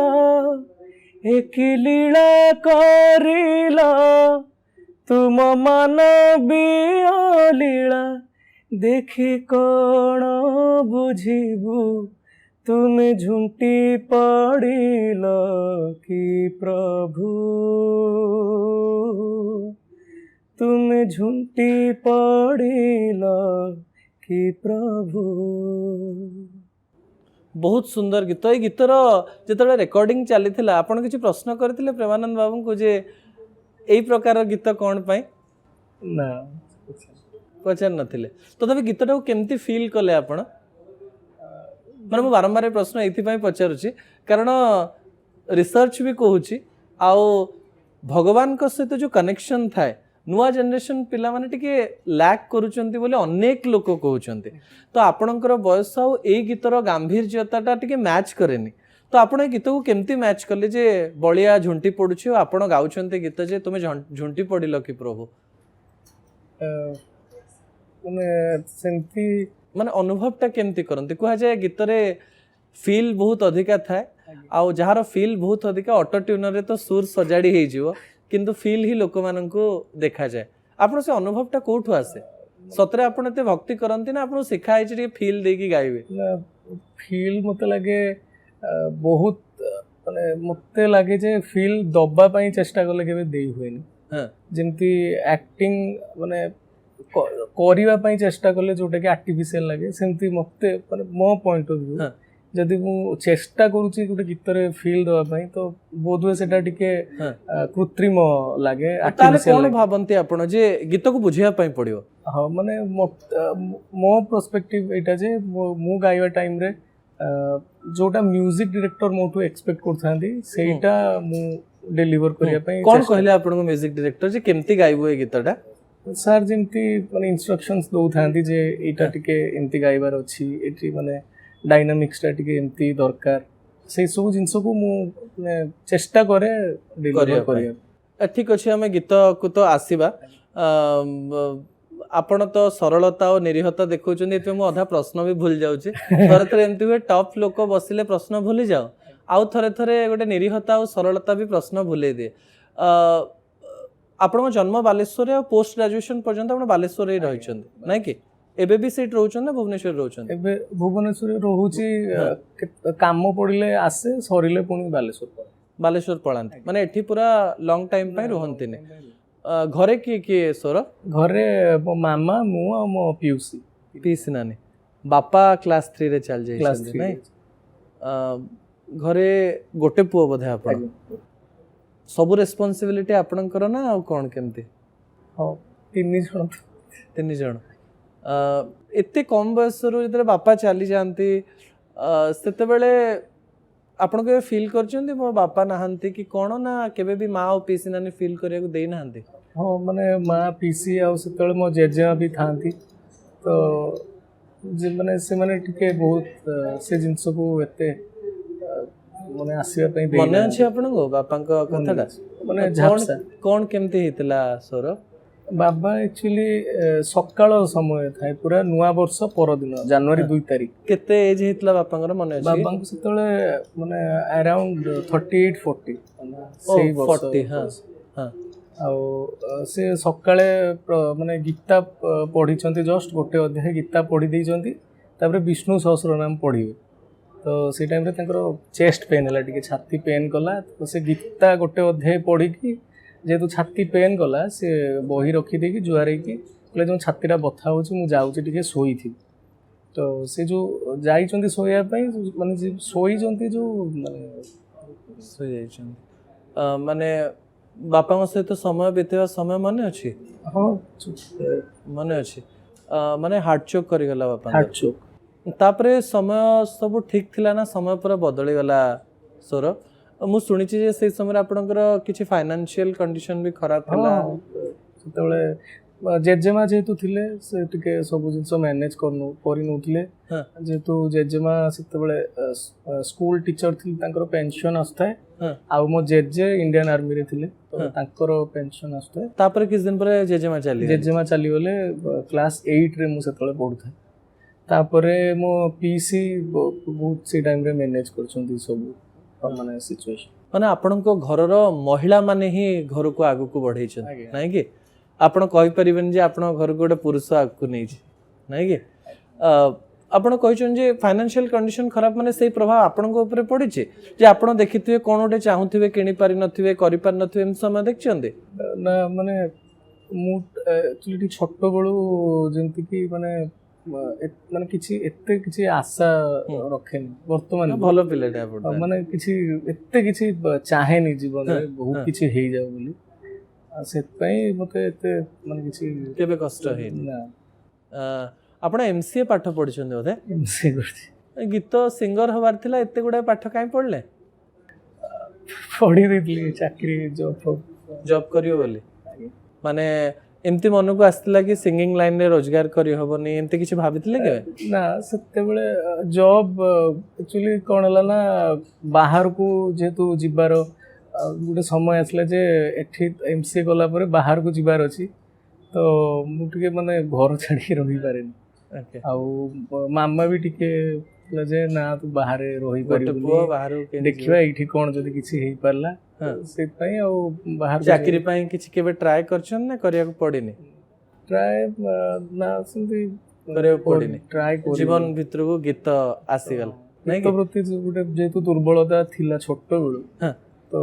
ଏକି ଲୀଳା କରିଲ, ତୁମ ମାନବୀୟ ଲୀଳା ଦେଖି କଣ ବୁଝିବୁ, ତୁମେ ଝୁଣ୍ଟି ପଡ଼ିଲ କି ପ୍ରଭୁ, ତୁମେ ଝୁଣ୍ଟି ପଡ଼ିଲ କି ପ୍ରଭୁ। ବହୁତ ସୁନ୍ଦର ଗୀତ। ଏଇ ଗୀତର ଯେତେବେଳେ ରେକର୍ଡିଂ ଚାଲିଥିଲା ଆପଣ କିଛି ପ୍ରଶ୍ନ କରିଥିଲେ ପ୍ରେମାନନ୍ଦ ବାବୁଙ୍କୁ ଯେ ଏଇ ପ୍ରକାର ଗୀତ କ'ଣ ପାଇଁ? ନା, ପଚାରି ନଥିଲେ। ତଥାପି ଗୀତଟାକୁ କେମିତି ଫିଲ୍ କଲେ ଆପଣ? ମାନେ ମୁଁ ବାରମ୍ବାର ପ୍ରଶ୍ନ ଏଇଥିପାଇଁ ପଚାରୁଛି କାରଣ ରିସର୍ଚ୍ଚ ବି କହୁଛି आउ भगवान को सहित जो कनेक्शन थाए नुआ जनरेशन पिला माने टिके लैक करूचंती बोले अनेक लोक कहउचंती तो आपणकर बयस आउ ए गीतर गांभीर्यताटा टिके मैच करेनी तो आपण ए गीत को केमती मैच कले जे बलिया झुंटी पडुछि आपण गाउचंती गीत जे तुमे झुंटी पडिलो कि प्रभु माने सेमती माने अनुभवटा केमती करंती कुहा जाय गीत रे फील बहुत अधिका थाए आउ जहार फील बहुत अधिका ऑटो ट्यूनर रे तो सुर सजाड़ी हे जिवो किंतु फील ही लोक माननकु देखा जाए आपण से अनुभवटा कोठु आसे सतरे आपण एते भक्ति करंती ना आपण सिखाइ जे फील देकी गाइबे फील मते लागे बहुत माने मते लागे जे फील दबा पई चेष्टा करले केबे देई होइनी हां जेमती एक्टिंग माने करिवा पई चेष्टा करले जोटा कि आर्टिफिशियल लागे सेमती मते माने मो पॉइंट ऑफ व्यू हां जदि मु चेष्टा करूची गोटे गीतरे फील दवा पई तो बोधवे सेटा टिके कृत्रिम लागे ताले कोन भाबंती आपण जे गीत को बुझिया पई पड़ियो हां माने मो पर्सपेक्टिव एटा जे मु गाइवा टाइम रे जोटा म्यूजिक डायरेक्टर मोटू एक्सपेक्ट करथांदी सेटा मु डिलीवर करिया पई कोन कहले आपण को म्यूजिक डायरेक्टर जे केमती गाइबो ए गीतटा सर जेमती माने इंस्ट्रक्शंस दउ थांदी जे एटा टिके एमती गाइबार अछि एटी माने डायनामिक्सटा टिके एमती दरकार से सब जिंस को मु चेष्टा करे डिलीवर करिया ठीक अछि हमें गीत को तो आसीबा आपण तो सरलता और निरीहता देखौछन एते मु आधा प्रश्न भी भूल जाउछी थरे थरे एमती हुए टॉप लोक बसिले प्रश्न भूली जाओ आउ थरे थरे गोटे निरीहता और सरलता भी प्रश्न भूले दे आपण जन्म बालेश्वर और पोस्ट ग्रेजुएशन पर्यंत आपण बालेश्वर रे रहिछन नै कि एबे भी सेट रहउछन ना भुवनेश्वर रहउछन एबे भुवनेश्वर रहउची काम पड़िले आसे सरिले पुनी बालेश्वर पळांती माने एठी पूरा लॉन्ग टाइम पय रहंती ने घरे की सोर घरे मो मामा मु आ मो पीसी नानी बापा क्लास 3 रे चल जाय नै घरे गोटे पुओ बधे आपण सब रेस्पोंसिबिलिटी आपणकर ना आ कोन केमती हां तीन जण एते कम बयस रो बापा चली जाती सेते बेले आपण के फील करछंती मो बापा नहांती कि कोन ना केबे भी माँ और पीसी नानी फील करिया को देई नहांती हां माने माँ पीसी आ सेते मो जेजे भी थांती तो जे माने से माने टिके बहुत से जिंस को एते माने आसीबा पई देई मने अछि आपण को बापा को कथाटा माने झापसा कोन केमती हितला सोर बाबा एक्चुअली सकाळ समय थाए पूरा नुआ वर्ष पर दिन जनवरी 2 तारिख केते एज हितला बापांकर मने अछि बाबा को सेतले माने अराउंड 38 40 सेही वर्ष 40 हां हां आ से सकाळे माने गीता पढी छंती जस्ट गोटे अध्याय गीता पढी देई छंती तापर विष्णु सहस्र नाम पढिबे तो से टाइम रे तंकर चेस्ट पेन हला टिके छाती पेन कला तो से गीता गोटे अध्याय पढी की जेतु छाती पेन गला से बही रखी दे कि जुआरे की बोले जो छातीटा बथा होची मु जाउची टिके सोई थी तो से जो जाई चंती सोया पई माने जे सोई जंती जो माने सोई जाई चंती माने बापा मो सहित समय बितेवा समय मने अछि हां मने अछि माने हार्ट चोक करि गला बापा हार्ट चोक तापरे समय सब ठीक थिला ना समय पूरा बदली गला सोर मु सुनिछि जे से समय आपनकर किछि फाइनेंशियल कंडीशन भी खराब थिला सेतबेले जेजेमा जेतु थिले से टिके सब जिंस मैनेज करनु करि नउथिले जेतु जेजेमा सेतबेले स्कूल टीचर थि तांकर पेंशन आस्ताय आ मो जेजे इंडियन आर्मी रे थिले तो तांकर पेंशन आस्ताय तापर किछ दिन परे जेजेमा चली गले क्लास 8 रे मु सेतबेले पढुथाय तापरे मो पीसी बहुत से टाइम रे मैनेज करछंती सब माने सिचुएशन माने आपनको घरर महिला माने ही घर को आगु को बढ़ै छ नै कि आपण कहि परिबेन जे आपण घर को गोटे पुरुष आगु को नै छ नै कि आपण कहिछन जे फाइनेंशियल कंडीशन खराब माने सेही प्रभाव आपनको ऊपर पड़ी छ जे आपण देखिथिबे कोन ओटे चाहुथिबे किनि पारि नथिबे करि पारि नथिबे एम समय देखछन्ते ना माने मु एक्चुअली छोटो बळू जेंति कि माने किछि एते किछि आशा रखेनी वर्तमान भलो पिलेटा आपण माने किछि एते किछि चाहेनी जीवन रे बहुत किछि हेइ जाउ बोली सेत पई मते एते माने किछि केबे कष्ट हे ना आपण एमसीए पाठ पढिछन बोधे एमसीए करछि गीत सिंगर हबार थिला एते गुडा पाठ काई पढले ପଢି ଦେଇଥିଲି ଚାକିରି ଜବ୍ କରିବ ବୋଲି ମାନେ ଏମିତି ମନକୁ ଆସିଥିଲା କି ସିଙ୍ଗିଂ ଲାଇନରେ ରୋଜଗାର କରିହବନି ଏମିତି କିଛି ଭାବିଥିଲେ କେବେ? ନା ସେତେବେଳେ ଜବ୍ ଆକ୍ଚୁଆଲି କ'ଣ ହେଲା ନା ବାହାରକୁ ଯେହେତୁ ଯିବାର ଗୋଟେ ସମୟ ଆସିଲା ଯେ ଏଠି MCA କଲା ପରେ ବାହାରକୁ ଯିବାର ଅଛି ତ ମୁଁ ଟିକେ ମାନେ ଘର ଛାଡ଼ିକି ରହିପାରେନି Okay. ଆଉ ମାମା ବି ଟିକେ କହିଲା ଯେ ନା ତୁ ବାହାରେ ଗୋଟେ ପୁଅ ରହିପାରିବୁନି ବାହାରକୁ କେମିତି ଦେଖିବା ଏଇଠି କ'ଣ ଯଦି କିଛି ହେଇପାରିଲା ହଁ। ସେଇଥିପାଇଁ ଆଉ ବାହାର ଯିବ? ଚାକିରି ପାଇଁ କିଛି କେବେ ଟ୍ରାଏ କରିଛନ୍ତି ନା କରିବାକୁ ପଡିନି? ଟ୍ରାଏ ନା ସେମିତି କରିବାକୁ ପଡିନି ଟ୍ରାଏ ଜୀବନ ଭିତରକୁ ଗୀତ ଆସିଗଲା ନାଇଁ ଗୀତ ପ୍ରତି ଗୋଟେ ଯେହେତୁ ଦୁର୍ବଳତା ଥିଲା ଛୋଟବେଳୁ ହଁ। ତ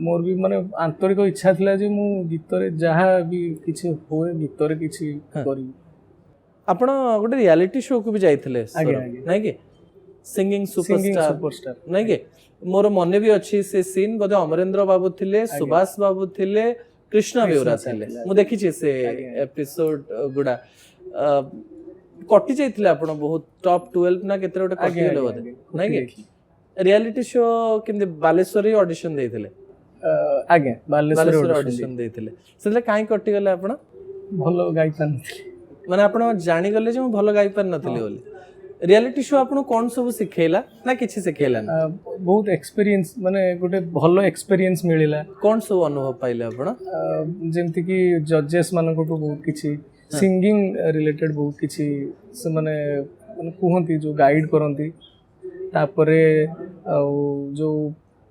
ମୋର ବି ମାନେ ଆନ୍ତରିକ ଇଚ୍ଛା ଥିଲା ଯେ ମୁଁ ଗୀତରେ ଯାହା ବି କିଛି ହୁଏ ଗୀତରେ କିଛି କରିବି। ଆପଣ ଗୋଟେ ରିୟାଲିଟି ଶୋ କୁ ବି ଯାଇଥିଲେ ଆଜ୍ଞା, ସୌରଭ, ଆଜ୍ଞା। ନାଇଁ କି ସିଙ୍ଗିଂ ସୁପରଷ୍ଟାର ସୁପରଷ୍ଟାର ନାଇଁ କି ମୋର ମନେ ବି ଅଛି ସେ ସିନ୍ ବୋଧେ ଅମରେନ୍ଦ୍ର ବାବୁ ଥିଲେ ସୁଭାଷ ବାବୁ ଥିଲେ କୃଷ୍ଣ ବେଉରା ଥିଲେ ମୁଁ ଦେଖିଛି ସେ ଏପିସୋଡ ଗୁଡା କଟି ଯାଇଥିଲେ ଆପଣ ବହୁତ ଟପ୍ 12 ନା କେତେ ଗୋଟେ କଟିଗଲେ ବୋଧେ ନାଇଁ କି ରିୟାଲିଟି ଶୋ କେମିତି ବାଲେଶ୍ୱରରେ ଅଡିସନ ଦେଇଥିଲେ? ଆଜ୍ଞା ବାଲେଶ୍ୱର ଅଡିସନ ଦେଇଥିଲେ ସେଥିରେ କାହିଁ କଟିଗଲେ ଆପଣ? ଭଲ ଗାଇ ପାରିନଥିଲି ମାନେ ଆପଣ ଜାଣିଗଲେ ଯେ ମୁଁ ଭଲ ଗାଇ ପାରିନଥିଲି ବୋଲି। ରିୟାଲିଟି ଶୋ ଆପଣଙ୍କୁ କ'ଣ ସବୁ ଶିଖେଇଲା ନା କିଛି ଶିଖେଇଲାନି? ବହୁତ ଏକ୍ସପିରିଏନ୍ସ ମାନେ ଗୋଟେ ଭଲ ଏକ୍ସପିରିଏନ୍ସ ମିଳିଲା। କ'ଣ ସବୁ ଅନୁଭବ ପାଇଲେ ଆପଣ? ଯେମିତିକି ଜଜେସ୍ ମାନଙ୍କଠୁ ବହୁତ କିଛି ସିଙ୍ଗିଂ ରିଲେଟେଡ୍ ବହୁତ କିଛି ସେମାନେ ମାନେ କୁହନ୍ତି ଯେଉଁ ଗାଇଡ୍ କରନ୍ତି ତାପରେ ଆଉ ଯେଉଁ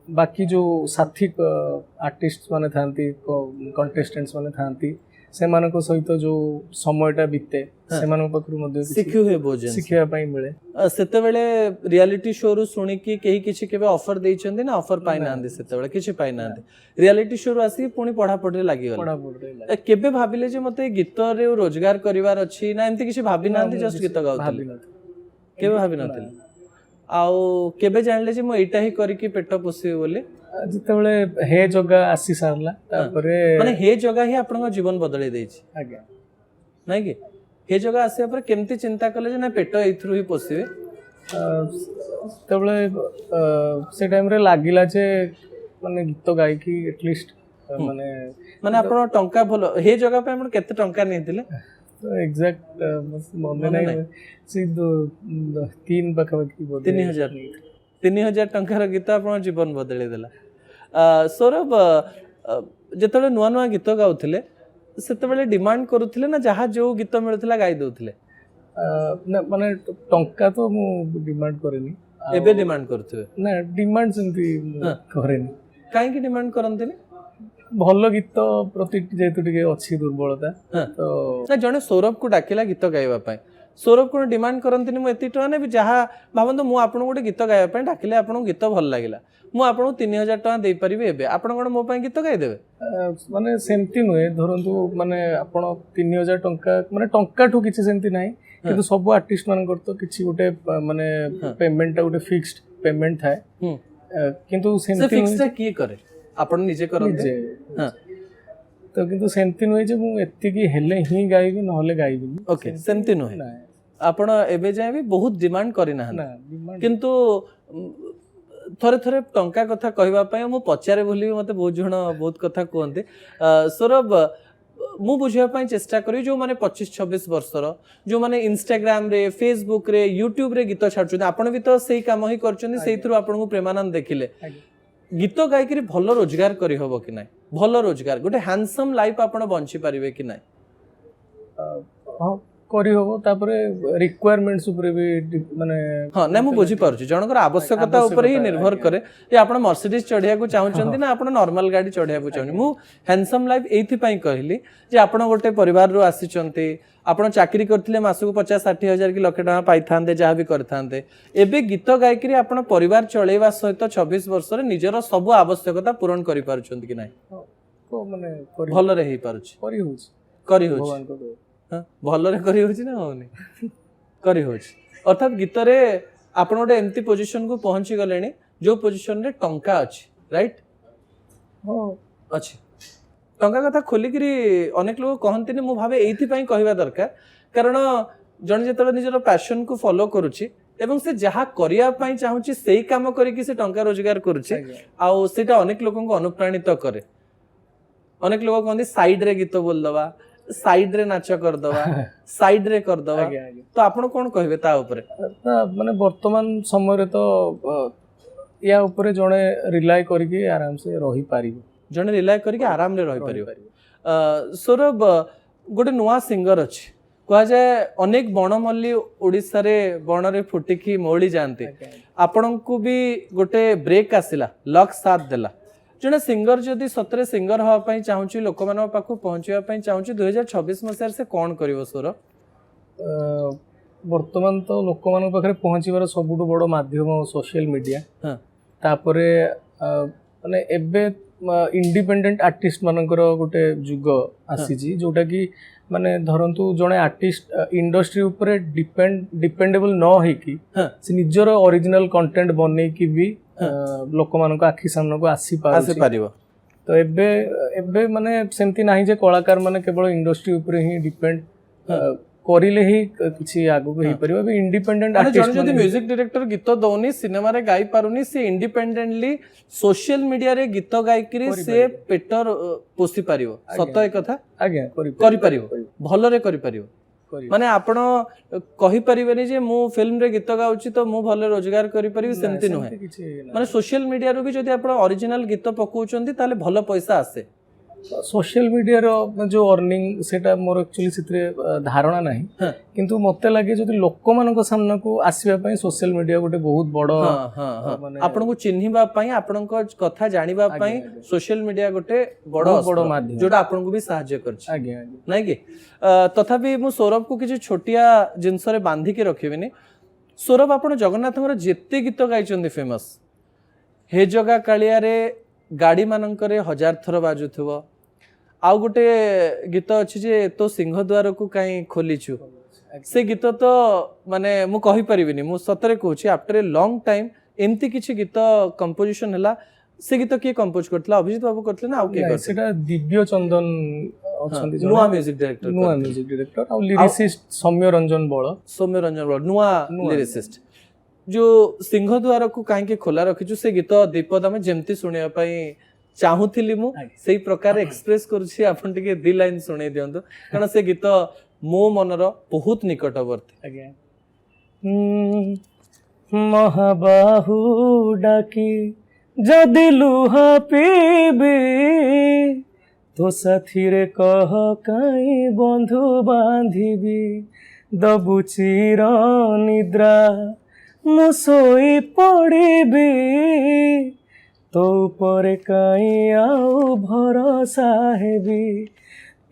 ବାକି ଯେଉଁ ସାଥୀ ଆର୍ଟିଷ୍ଟ ମାନେ ଥାଆନ୍ତି କଣ୍ଟେଷ୍ଟେଣ୍ଟସ୍ ମାନେ ଥାଆନ୍ତି ସେମାନଙ୍କ ସହିତ ଯେଉଁ ସମୟଟା ବିତେ ସେମାନଙ୍କ ପାଖରୁ ମଧ୍ୟ ଶିଖି ହୁଏ ବହୁତ ଜିନିଷ ଶିଖିବା ପାଇଁ ମିଳେ। ସେତେବେଳେ ରିୟାଲିଟି ଶୋରୁ ଶୁଣିକି କେହି କିଛି କେବେ ଅଫର ଦେଇଛନ୍ତି ନା ଅଫର ପାଇନାହାନ୍ତି? ସେତେବେଳେ କିଛି ପାଇନାହାନ୍ତି ରିୟାଲିଟି ଶୋରୁ ଆସିକି ପୁଣି ପଢାପଢିରେ ଲାଗିଗଲେ। ପଢାପଢିରେ କେବେ ଭାବିଲେ ଯେ ମତେ ଗୀତରେ ରୋଜଗାର କରିବାର ଅଛି ନା ଏମିତି କିଛି ଭାବି ନାହାନ୍ତି ଜଷ୍ଟ ଗୀତ ଗାଉଥିଲେ? କେବେ ଭାବି ନଥିଲେ? ଆଉ କେବେ ଜାଣିଲେ ଯେ ମୁଁ ଏଇଟା ହିଁ କରିକି ପେଟ ପୋଷିବି ବୋଲି? ଯେତେବେଳେ ହେ ଜଗା ଆସି ସାରିଲା ତାପରେ ମାନେ ହେ ଜଗା ହିଁ ଆପଣଙ୍କ ଜୀବନ ବଦଳେଇ ଦେଇଛି ଆଜ୍ଞା ନାଇଁ କି? ହେ ଜଗା ଆସିବା ପରେ କେମିତି ଚିନ୍ତା କଲେ ଯେ ନା ପେଟ ଏଇଥିରୁ ହିଁ ପୋଷିବେ? ସେତେବେଳେ ସେ ଟାଇମରେ ଲାଗିଲା ଯେ ମାନେ ଗୀତ ଗାଇକି ଏଟଲିଷ୍ଟ ମାନେ ମାନେ ଆପଣ ଟଙ୍କା ଭଲ ହେ ଜଗା ପାଇଁ ଆପଣ କେତେ ଟଙ୍କା ନେଇଥିଲେ? ଏକ୍ସାକ୍ଟ ମନେ ନାହିଁ ସେ 3 ପାଖାପାଖି 3,000 ଟଙ୍କାର ଗୀତ ଆପଣଙ୍କ ଜୀବନ ବଦଳେଇ ଦେଲା। ସୌରଭ ଯେତେବେଳେ ନୂଆ ନୂଆ ଗୀତ ଗାଉଥିଲେ ସେତେବେଳେ ଡିମାଣ୍ଡ କରୁଥିଲେ ନା ଯାହା ଯୋଉ ଗୀତ ମିଳୁଥିଲା ଗାଇ ଦଉଥିଲେ? ନା ମାନେ ଟଙ୍କା ତ ମୁଁ ଡିମାଣ୍ଡ କରେନି। ଏବେ ଡିମାଣ୍ଡ କରୁଥିବେ? ନା ଡିମାଣ୍ଡ ସେମିତି କରେନି। କାହିଁକି ଡିମାଣ୍ଡ କରନ୍ତିନି? ଭଲ ଗୀତ ପ୍ରତି ଯେହେତୁ ଟିକେ ଅଛି ଦୁର୍ବଳତା ତ ନା ଜଣେ ସୌରଭକୁ ଡାକିଲା ଗୀତ ଗାଇବା ପାଇଁ ସୌରଭ କ'ଣ ଡିମାଣ୍ଡ କରନ୍ତିନି ମୁଁ ଏତିକି ଟଙ୍କା ନେବି? ଯାହା ଭାବନ୍ତୁ ମୁଁ ଆପଣଙ୍କୁ ଗୋଟେ ଗୀତ ଗାଇବା ପାଇଁ ଡାକିଲେ ଆପଣଙ୍କୁ ଗୀତ ଭଲ ଲାଗିଲା ମୁଁ ଆପଣଙ୍କୁ 3,000 ଟଙ୍କା ଦେଇପାରିବି ଏବେ ଆପଣ କ'ଣ ମୋ ପାଇଁ ଗୀତ ଗାଇଦେବେ? ମାନେ ସେମିତି ନୁହେଁ ଧରନ୍ତୁ ମାନେ ଆପଣ 3,000 ଟଙ୍କା ମାନେ ଟଙ୍କାଠୁ କିଛି ସେମିତି ନାହିଁ କିନ୍ତୁ ସବୁ ଆର୍ଟିଷ୍ଟ ମାନଙ୍କର ତ କିଛି ଗୋଟେ ମାନେ ପେମେଣ୍ଟଟା ଗୋଟେ ଫିକ୍ସଡ ପେମେଣ୍ଟ ଥାଏ କିନ୍ତୁ ସେମିତି କିଏ କରେ? ଆପଣ ନିଜେ କରନ୍ତି? ତ କିନ୍ତୁ ସେମିତି ନୁହେଁ ଯେ ମୁଁ ଏତିକି ହେଲେ ହିଁ ଗାଇବି ନହେଲେ ଗାଇବିନି। ଓକେ ସେମିତି ନୁହେଁ ଆପଣ ଏବେ ଯାଏ ବି ବହୁତ ଡିମାଣ୍ଡ କରିନାହାନ୍ତି କିନ୍ତୁ ଥରେ ଥରେ ଟଙ୍କା କଥା କହିବା ପାଇଁ ମୁଁ ପଚାରେ ବୋଲି ମତେ ବହୁତ ଜଣ ବହୁତ କଥା କୁହନ୍ତି। ସୌରଭ ମୁଁ ବୁଝିବା ପାଇଁ ଚେଷ୍ଟା କରିବି ଯେଉଁମାନେ 25-26 ବର୍ଷର ଯେଉଁମାନେ ଇନଷ୍ଟାଗ୍ରାମରେ ଫେସବୁକରେ ୟୁଟ୍ୟୁବରେ ଗୀତ ଛାଡୁଛନ୍ତି ଆପଣ ବି ତ ସେଇ କାମ ହିଁ କରୁଛନ୍ତି ସେଇଥିରୁ ଆପଣଙ୍କୁ ପ୍ରେମାନନ୍ଦ ଦେଖିଲେ ଗୀତ ଗାଇକିରି ଭଲ ରୋଜଗାର କରିହବ କି ନାହିଁ? ଭଲ ରୋଜଗାର ଗୋଟେ ହ୍ୟାଣ୍ଡସମ୍ ଲାଇଫ ଆପଣ ବଞ୍ଚି ପାରିବେ କି ନାହିଁ? ହଁ କରିହବ ତାପରେ ରିକ୍ୱାରମେଣ୍ଟସ୍ ଉପରେ ବି ମାନେ ହଁ ନାଇଁ ମୁଁ ବୁଝିପାରୁଛି ଜଣଙ୍କର ଆବଶ୍ୟକତା ଉପରେ ହିଁ ନିର୍ଭର କରେ ଯେ ଆପଣ ମର୍ସିଡିଜ ଚଢିବାକୁ ଚାହୁଁଛନ୍ତି ନା ଆପଣ ନର୍ମାଲ ଗାଡି ଚଢିବାକୁ ଚାହୁଁଛନ୍ତି। ମୁଁ ହ୍ୟାଣ୍ଡସମ୍ ଲାଇଫ ଏଇଥିପାଇଁ କହିଲି ଯେ ଆପଣ ଗୋଟେ ପରିବାରରୁ ଆସିଛନ୍ତି ଆପଣ ଚାକିରି କରିଥିଲେ ମାସକୁ 50-60 ହଜାର କି ଲକ୍ଷେ ଟଙ୍କା ପାଇଥାନ୍ତେ ଯାହା ବି କରିଥାନ୍ତେ ଏବେ ଗୀତ ଗାଇକିରି ଆପଣ ପରିବାର ଚଳେଇବା ସହିତ 26 ବର୍ଷରେ ନିଜର ସବୁ ଆବଶ୍ୟକତା ପୂରଣ କରିପାରୁଛନ୍ତି କି ନାହିଁ? ମାନେ ଭଲରେ ହେଇପାରୁଛି? କରିହଉଛି ଭଲରେ କରିହଉଛି ନା ହଉନି? କରିହଉଛି ଅର୍ଥାତ୍ ଗୀତରେ ଆପଣ ଗୋଟେ ଏମିତି ପୋଜିସନକୁ ପହଞ୍ଚି ଗଲେଣି ଯୋଉ ପୋଜିସନରେ ଟଙ୍କା ଅଛି ରାଇଟ୍? ଅଛି ଟଙ୍କା କଥା ଖୋଲିକିରି ଅନେକ ଲୋକ କହନ୍ତିନି ମୁଁ ଭାବେ ଏଇଥିପାଇଁ କହିବା ଦରକାର କାରଣ ଜଣେ ଯେତେବେଳେ ନିଜର ପ୍ୟାସନକୁ ଫଲୋ କରୁଛି ଏବଂ ସେ ଯାହା କରିବା ପାଇଁ ଚାହୁଁଛି ସେଇ କାମ କରିକି ସେ ଟଙ୍କା ରୋଜଗାର କରୁଛି ଆଉ ସେଇଟା ଅନେକ ଲୋକଙ୍କୁ ଅନୁପ୍ରାଣିତ କରେ। ଅନେକ ଲୋକ କହନ୍ତି ସାଇଡ୍ ରେ ଗୀତ ବୋଲିଦବା, ସାଇଡ୍ ରେ ନାଚ କରିଦବା, ସାଇଡ୍ ରେ କରିଦବା, ତ ଆପଣ କଣ କହିବେ ତା ଉପରେ? ମାନେ ବର୍ତ୍ତମାନ ସମୟରେ ତ ୟା ଉପରେ ଜଣେ ରିଲାଏ କରିକି ଆରାମସେ ରହିପାରିବ, ଜଣେ ରିଲାଏ କରିକି ଆରାମରେ ରହିପାରିବ। ସୌରଭ, ଗୋଟେ ନୂଆ ସିଙ୍ଗର ଅଛି, କୁହାଯାଏ ଅନେକ ବଣମଲ୍ଲି ଓଡ଼ିଶାରେ ବଣରେ ଫୁଟିକି ମଉଳି ଯାଆନ୍ତି। ଆପଣଙ୍କୁ ବି ଗୋଟେ ବ୍ରେକ୍ ଆସିଲା, ଲକ୍ ସାଥ ଦେଲା। ଜଣେ ସିଙ୍ଗର ଯଦି ସତରେ ସିଙ୍ଗର ହେବା ପାଇଁ ଚାହୁଁଛି, ଲୋକମାନଙ୍କ ପାଖକୁ ପହଞ୍ଚିବା ପାଇଁ ଚାହୁଁଛି, 2026 ମସିହାରେ ସେ କଣ କରିବ ସୌରଭ? ବର୍ତ୍ତମାନ ତ ଲୋକମାନଙ୍କ ପାଖରେ ପହଞ୍ଚିବାର ସବୁଠୁ ବଡ଼ ମାଧ୍ୟମ ସୋସିଆଲ ମିଡ଼ିଆ। ତାପରେ ମାନେ ଏବେ ଇଣ୍ଡିପେଣ୍ଡେଣ୍ଟ ଆର୍ଟିଷ୍ଟ ମାନଙ୍କର ଗୋଟେ ଯୁଗ ଆସିଛି, ଯୋଉଟା କି ମାନେ ଧରନ୍ତୁ ଜଣେ ଆର୍ଟିଷ୍ଟ ଇଣ୍ଡଷ୍ଟ୍ରି ଉପରେ ଡିପେଣ୍ଡେବଲ ନ ହେଇକି ସେ ନିଜର ଅରିଜିନାଲ କଣ୍ଟେଣ୍ଟ ବନେଇକି ବି ଲୋକମାନଙ୍କ ଆଖି ସାମ୍ନାକୁ ଆସିପାରିବ। ତ ଏବେ ମାନେ ସେମିତି ନାହିଁ ଯେ କଳାକାର ମାନେ କେବଳ ଇଣ୍ଡଷ୍ଟ୍ରି ଉପରେ ହିଁ ଡିପେଣ୍ଡ କରିଲେ ହିଁ କିଛି ଆଗକୁ ହେଇପାରିବ। ଏବେ ଇଣ୍ଡିପେଣ୍ଡେଣ୍ଟ ଜଣେ ଯଦି ମ୍ୟୁଜିକ ଡିରେକ୍ଟର ଗୀତ ଦଉନି, ସିନେମାରେ ଗାଇ ପାରୁନି, ସେ ଇଣ୍ଡିପେଣ୍ଡେଣ୍ଟଲି ସୋସିଆଲ ମିଡିଆରେ ଗୀତ ଗାଇକିରି ସେ ପେଟ ପୋଷି ପାରିବ। ସତ ଏ କଥା? ଆଜ୍ଞା, କରିପାରିବ, ଭଲରେ କରିପାରିବ। ମାନେ ଆପଣ କହିପାରିବେନି ଯେ ମୁଁ ଫିଲ୍ମରେ ଗୀତ ଗାଉଛି ତ ମୁଁ ଭଲ ରୋଜଗାର କରିପାରିବି, ସେମିତି ନୁହେଁ। ମାନେ ସୋସିଆଲ ମିଡିଆରୁ ବି ଯଦି ଆପଣ ଅରିଜିନାଲ ଗୀତ ପକଉଛନ୍ତି ତାହେଲେ ଭଲ ପଇସା ଆସେ। सोशल मीडिया जो अर्निंग सेटा मोर एक्चुअली सितरे धारणा नाही, किंतु मते लागे जदि लोक मानक सामना को आसीबा पई सोशल मीडिया गोटे बहुत बड़ माने आपन को चिन्हिबा पई, आपन को कथा जानिबा पई सोशल मीडिया गोटे बड़ माध्यम जोटा आपन को भी सहायता करछि। आगे नाही कि तथापि मु सौरभ को किछि छोटिया जिंस रे बांधी के रखिबिनी। सौरभ, आपन जगन्नाथଙ୍କର जेते गीत गाइचंदी फेमस, हे जगा कालिया रे गाड़ी मानकरे 1000 थर बाजुथबो, आउ गोटे गीत अच्छी जे तो सिंहद्वार को कहीं खोलीचु, से गीत तो माने मु कहि परिबिनी, मु सतरे कहूची आफ्टर ए लॉन्ग टाइम एमती किछि गीत कंपोजिशन हला। से गीत के कंपोज करथला? अभिजीत बाबू करथले ना आउ के करथले? सेटा दिव्य चंदन अछंती, नुआ म्यूजिक डायरेक्टर आ लिरिसिस्ट सौम्य रंजन बळ नुआ लिरिसिस्ट। जो सिंहद्वार को कहीं खोला रखीचु, से गीत दीपद आम जमती शुणा चाहूली मु से प्रकार एक्सप्रेस करुछि। आपन टिके दी लाइन सुनै दियंतु, कारण से गीत मो मनर बहुत निकटवर्ती। महाबाहु डाकी जदि लुह पीबी, तो साथी रे कह काई बंधु बांधिबी, दबु चिर निद्रा मु सोई पड़िबी, तो परे काई आउ भरोसा हेबी,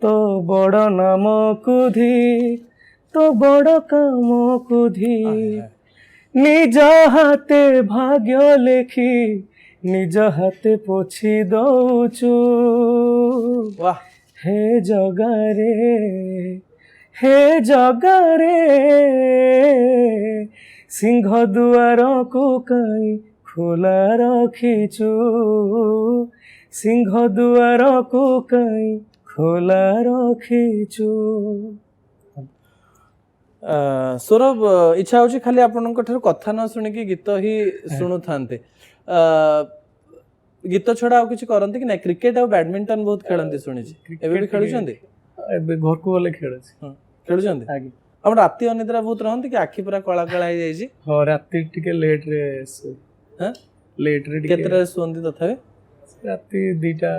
तो बड़ नाम कुधी तो बड़ काम कुधी, निज हाथे भाग्य लेखी निज हाथे पोछि दउचु, हे जगारे हे जगारे सिंह दुआर को कहीं खोला रखीचु, सिंह दुआर को कहीं खोला रखीचु। सौरभ, इच्छा होची खाली आपनक ठर कथा न सुनिकी गीत ही सुनु थांते। गीत छडा किछि करंती कि नै? क्रिकेट और बैडमिंटन बहुत खेलंती सुनिछि, एबे भी खेलुछंती? एबे घर को वाले खेलछि। हां, खेलुछंती। आगे हम राती अनिद्रा बहुत रहंती कि आखि पूरा कळा कळा हो जाई छी? हां, राती टिके लेट रे हां, लेट रे टिके केतरा सोंती तथापि? राती 2टा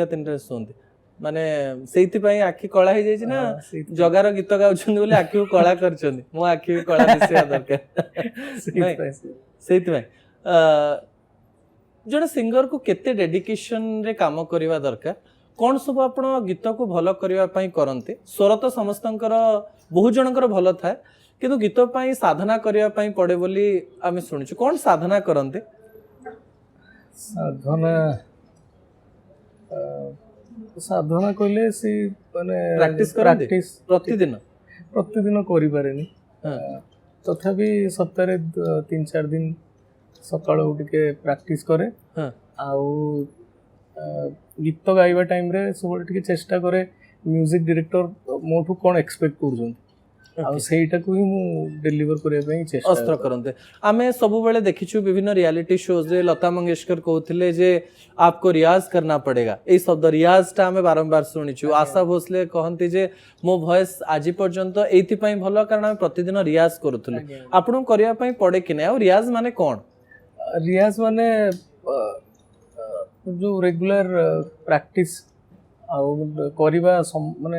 3टा सोंती। माने सेइति पई आखि कळा हो जाई छी ना? जगार गीत गाउछंती बोले आखि को कळा करछंती। मो आखि भी कळा दिसे दरकार। सेइति पई जड़े सिंगर को केते डेडिकेशन रे काम करवा दरकार, कौन सब आपण गीत को भल करने करते? स्वर तो समस्तंकर बहुत जनकर भल थाए, किंतु गीत पाई साधना करने पड़े बोली आम शुणुचु। कौन साधना करते? साधना कहले सी माने प्रैक्टिस प्रतिदिन करि पारेनी, तथापि सप्ताह 3-4 दिन सकाळु उठिके प्रैक्टिस करे। आउ गीत गाइबा टाइम रे सब टिके चेष्टा करे म्यूजिक डायरेक्टर मोठू कोन एक्सपेक्ट करछन, ଆଉ ସେଇଟାକୁ ହିଁ ମୁଁ ଡେଲିଭର କରିବା ପାଇଁ ଚେଷ୍ଟା अस्त्र करते आमे सब बेले देखिछु विभिन्न रियलिटी शोज रे लता मंगेशकर कहते जे आपको रियाज करना पड़ेगा ए शब्द रियाज टा आमे बारंबार शुणिछु आशा भोसले कहंती जे मो वॉइस आज पर्यंत एथि पई भलो कारण आमे प्रतिदिन रियाज करूथुलु आपन करिया पई पड़े कि नै आ रियाज माने कोन रियाज माने जो रेगुलर प्रैक्टिस କରିବା ମାନେ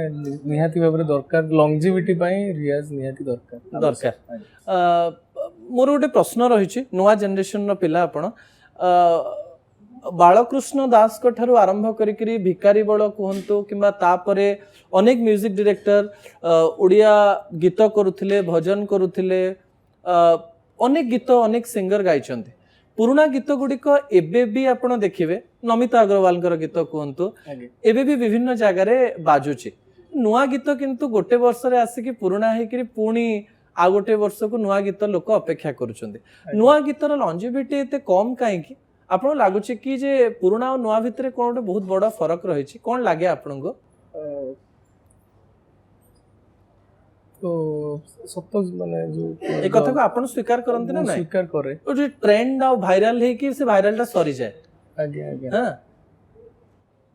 ନିହାତି ଭାବରେ ଦରକାର ଲଙ୍ଗଜିଭିଟି ପାଇଁ ରିୟାଜ ନିହାତି ଦରକାର ମୋର ଗୋଟେ ପ୍ରଶ୍ନ ରହିଛି ନୂଆ ଜେନେରେସନର ପିଲା ଆପଣ ବାଳକୃଷ୍ଣ ଦାସଙ୍କ ଠାରୁ ଆରମ୍ଭ କରିକିରି ଭିକାରୀ ବଳ କୁହନ୍ତୁ କିମ୍ବା ତାପରେ ଅନେକ ମ୍ୟୁଜିକ ଡିରେକ୍ଟର ଓଡ଼ିଆ ଗୀତ କରୁଥିଲେ ଭଜନ କରୁଥିଲେ ଅନେକ ଗୀତ ଅନେକ ସିଙ୍ଗର ଗାଇଛନ୍ତି पुराना गीत गुड़िक एबे भी आपण देखिबे नमिता अग्रवाल गीत कहतु एबे भी विभिन्न जगार बाजुची नुआ गीत किंतु गोटे वर्ष रे आसिकी पुराना हेकरी पुणी आ गोटे वर्ष को नुआ गीत लोक अपेक्षा करुछंदी नुआ गीतर लॉन्जिविटी एते कम काहे कि आपण लागुची कि जे पुराना और नुआ भितरे कोन बहुत बड़ा फरक रहिछि कोन लागे आपण को तो सत्य माने जो एक कथा को आपण स्वीकार करंती ना नहीं स्वीकार करे ओ जे ट्रेंड आ वायरल हे कि से वायरल ता सरी जाए आगे आगे हां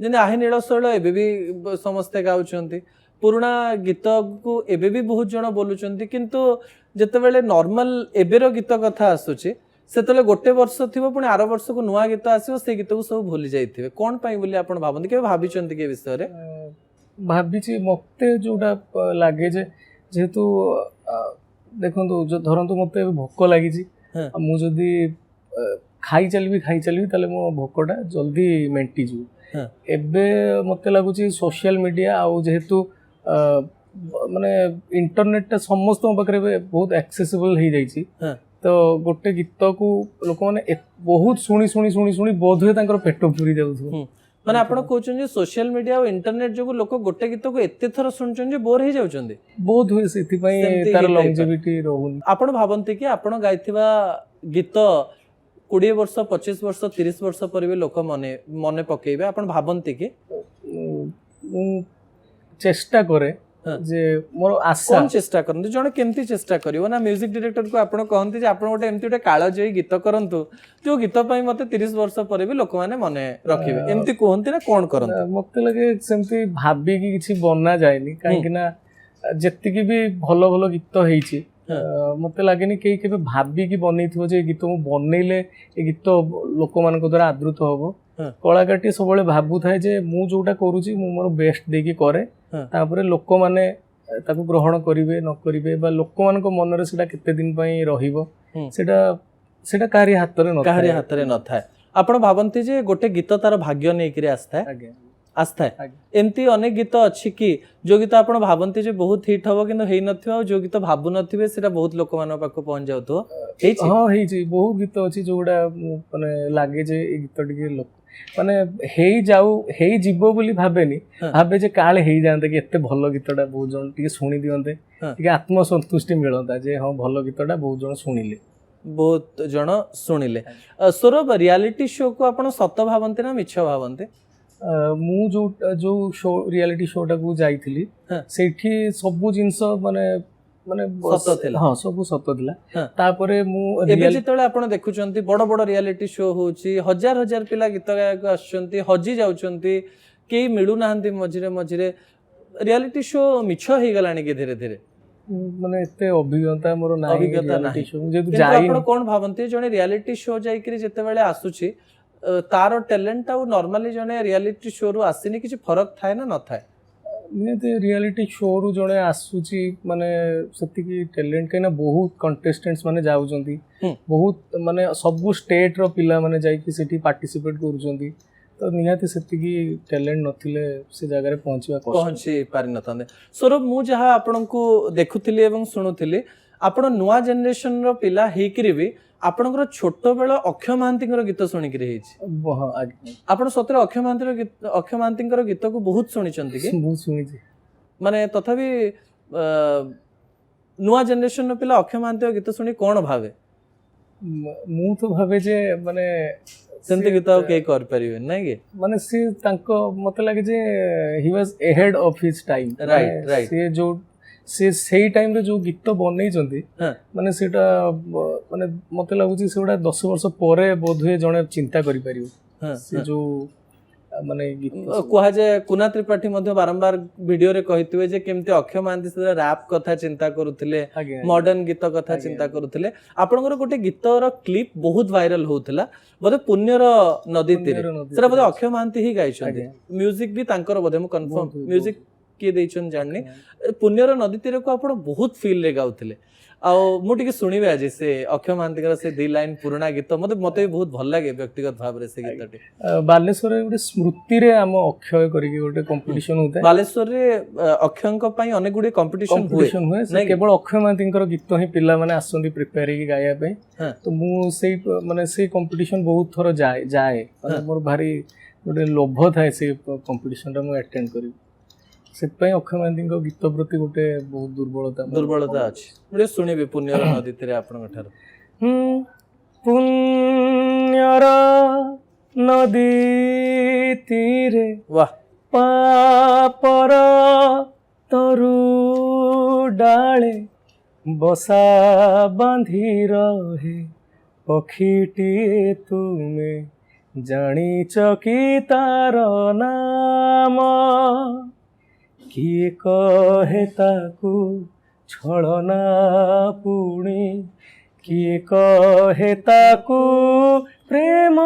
जेने आहे नीलशैल एबे भी समस्ते गाउछंती पुराना गीत को एबे भी बहुत जण बोलुछंती किंतु जते बेले नॉर्मल एबेर गीत कथा आसुची सेतले गोटे वर्ष थिबो पुनी आरो वर्ष को नुवा गीत आसीबो से गीत को सब भूली जाइथिबे कोन पई बोली आपण भाबंती के भाबिचंती के विषय रे भाबिची मते जोडा लागे जे जेहेतु देखो जो धरतु मत भोक लगी मुझे खाई चलि ताले मो भोकटा जल्दी मेंटीजु एबे मत लगुच सोशल मीडिया आउ जेहेतु माने इंटरनेट समस्त पाखे बहुत एक्सेसिबल हो जाइए तो गोटे गीत को लोक मैंने बहुत शुणी शुणी शुणी शुणी बोध हुए पेट पूरी जाऊ माने आपण कहउछन जे सोशल मीडिया और इंटरनेट जो लोक गोटे गीत को एते थर सुनछन जे बोर हे जाउछन बहुत हुए सेति पई तार लॉन्जिविटी रहउन आपण भाबंती कि आपण गाइथिबा गीत 20 वर्ष 25 वर्ष 30 वर्ष पर भी लोक मने मने पकेइबे आपण भाबंती कि चेष्टा करे जे मोर आशा कोन चेष्टा करंती जने केमती चेष्टा करिवो ना म्यूजिक डायरेक्टर को आपण कहंती जे आपण गोटे एमती गोटे काळ जई गीत करंतु जो गीत पई मते 30 वर्ष पर भी लोक माने मने रखिबे एमती कहंती ना कोन करंती मते लगे सेमती भाबी कि किछि बन्ना जायनी काहे कि ना जत्ति कि भी भलो भलो गीत हेइछि मते लागेनी केही केबे भाबी कि बनेइथिबो जे गीत मु बनेइले ए गीत लोक मानक द्वारा आदृत होबो कलाकारटी सबले भाबु थाए जे मु जोटा करूची मु मोर बेस्ट देकी करे तापरे लोक माने ताकू ग्रहण करिवे न करिवे बा लोक मानक मन रे सेटा केते दिन पई रहिबो सेटा सेटा कारी हातरे न थाए आपण भाबंती जे गोटे गीत तार भाग्य नै करी आस्था आस्था एमती अनेक गीत अच्छी कि जो गीत आपण भाबंती जे बहुत हिट हबो किंतु हेइ नथिबो जो गीत भाबु नथिबे सेटा बहुत लोक मान पाको पहुंच जाउतो हेछि हां हेछि बहुत गीत अछि जोडा माने लागे जे ए गीत टिके लोक माने हेइ जाऊ हेइ जीवो बोली भाबेनी भाबे जे काले हेइ जानते कि एते भलो गीतटा बहुत जण टिके सुनी दियंते टिके आत्मसंतुष्टि मिलंता जे हां भलो गीतटा बहुत जण सुनिले सौरभ रियलिटी शो को आपण सत भाबंती ना मिछ भाबंती मु जो शो रियलिटी शोटा को जाइथिली सेठी सब जिंस माने माने सत थिला हां सब सत थिला तापरे मु एबे जेतले आपण देखुचंती बड़ बड़ रियलिटी शो होची हजार हजार पिला गीत गायक आछंती हजी जाउचंती केही मिलु नाहंती मझिरे मझिरे रियलिटी शो मिछ हे गलानी के धीरे धीरे माने एते अभिज्ञता मोर नाही अभिज्ञता नाही जेतु जाई आपण कोन भाबंती जने रियलिटी शो जाई करी जेते बेले आसुची तार टैलेंट आ नॉर्मली जने रियलिटी शो रु आसीनी किछि फरक थाए ना न थाए निते रियलिटी शो रु जने आसुची माने सती की टैलेंट केना बहुत कंटेस्टेंट्स माने जाउचंती बहुत माने सब स्टेट रो पिला माने जाई कि सेठी पार्टिसिपेट करूचंती तो निहाती सती की टैलेंट नथिले से जगह रे पहुंची पारि नथांदे सौरभ मु जहा आपन को देखुथिली एवं सुनुथिली आपण नुवा जनरेशन रो पिला हेकरी भी आपनकर छोट बेला अक्षय महांतीकर गीत शुणी आप सतरे अक्षय महांतीकर गीत को बहुत शुणी माने तथापि नुआ जनरेशन पिला अक्षय महांती गीत शुणी कौन भावे मु तो भावे जे माने सेंती गीत के कर परिबे नै के माने सी तांको मते लागे जे he was ahead of his time right से जो से सेई टाइम रे जो गीत बनैछन्ती हाँ। माने सेटा माने मते लागुची सेउडा 10 वर्ष परे बोधुए जणे चिंता करि परियो हाँ, से हाँ। जो माने गीत कुहा जाए कुना त्रिपाठी मध्य बारंबार वीडियो रे कहितुवे जे केमते अक्षय महांती से रैप कथा चिंता करूथिले आगे मॉडर्न गीत कथा चिंता करूथिले आपनकर गोटे गीतर क्लिप बहुत वायरल होउथला बोधे पुण्यर नदी तीरे सेरा बोधे अक्षय महांती ही गाइछन्ती आगे। म्यूजिक भी तांकर बोधे मु कंफर्म बहुत, म्यूजिक किए देइछन जाननी पुण्यर नदी तीरे को आपण बहुत फील रे गाउथिले आ मु टिके सुनिबे आज से अक्षय महांती से दी लाइन पुराना गीत मते मते भी बहुत भल लागे व्यक्तिगत भाव रे से गीतटी बालेश्वर रे गोटे स्मृति रे हम अक्षय करिके गोटे कंपटीशन होता है बालेश्वर रे अक्षयंक पई अनेक गुडी कंपटीशन हुए कंपटीशन हुए से नहीं कि? केवल अक्षय महांतींकर गीत ही पिला माने आसंती प्रिपेयर की गाया पे हाँ। तो मु से माने से कंपटीशन बहुत थोर जाए माने हाँ। मोर भारी गोटे लोभ थाए से कंपटीशन रे मु अटेंड करी सेतपई अक्षय महांतींकर गीत प्रति गोटे बहुत दुर्बलता अछि मुझे सुनिबे पुण्यर नदी तीरे आपन ठार पुण्यर नदी तीरे वाह पापर तरु डाले बसा बांधी रहे पक्षीटिए तुमे जानिच कि तार नाम किए कहे ताकू छलना पुणी किए कहे ताकू प्रेम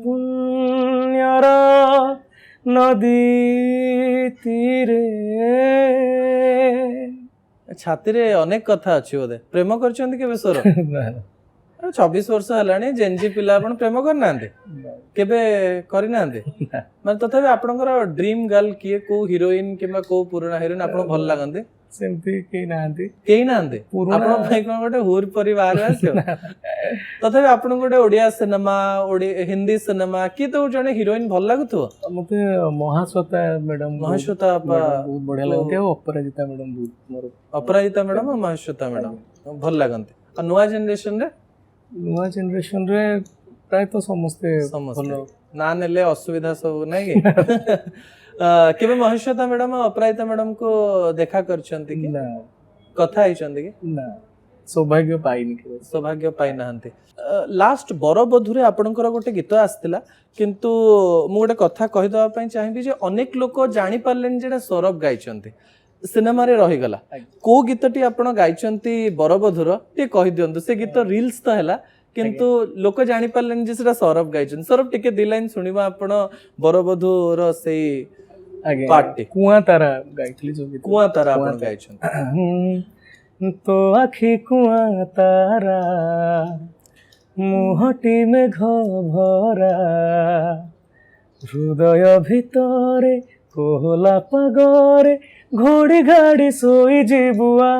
पुण्यर नदी तीरे छाती रे अनेक कथा अछि बोधे प्रेम करछन्ती केबे सोर अरे 24 वर्ष हलाणी जेनजी पिला आपण प्रेम करनांते केबे करिनांते माने तथापि आपनकर ड्रीम गर्ल किए को हीरोइन किबा को पुराना हीरोइन आपण भल लागंते सेमती के नांती केही नांते पुराना- आपण भाई कोन गोटे हुर परिवार आस्यो तथापि आपण गोटे ओडिया सिनेमा हिंदी सिनेमा की तो जने हीरोइन भल लागुथो मते महाश्वेता मैडम महाश्वेता अपा बहुत बढ़िया लगते हैं अपराजिता मैडम बहुत मोर अपराजिता मैडम और महाश्वेता मैडम भल लागंते आ नुवा जनरेशन रे नुआ जनरेशन रे प्राय तो समस्ते समस्ते भलो ना नेले असुविधा सब नहीं कि केबे महाश्वेता मैडम और अपराजिता मैडम को देखा करछन्ती कि ना कथा आइछन्ती कि ना सौभाग्य पाइनी के सौभाग्य पाई नाहंती लास्ट बरबधुरे आपणकर गोटे गीत आस्थिला किंतु मु गोटे कथा कहि दवा पई चाहिबी जे अनेक लोक जानि पारलेन जेडा सौरभ गाइछन्ती सिनेमा रे रही गला को गीतटी आपण गाइछन्ती बरबधुर टे कहि दियंतु से गीत रील्स तो हैला किंतु लोक जानि पारलेन जे सेटा सौरभ गाइछन सौरभ टिके दी लाइन सुनिबा आपण बरबधुर से आगे पार्टी कुआं तारा गाइथली जो गीत कुआ तारा आपण गाइछन तो आखि कुआं तारा मुहटी में घभरा हृदय भितरे कोहला पागरे घोड़ी गाड़ी सोई जीबुआ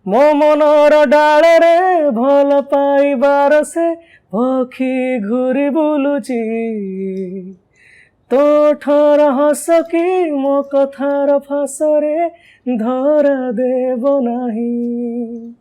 मो मनर डाले रे भल पाइबार से पक्षी घूरी बुलुची तो ठर हस कि मो कथार फासरे धरा देव नाही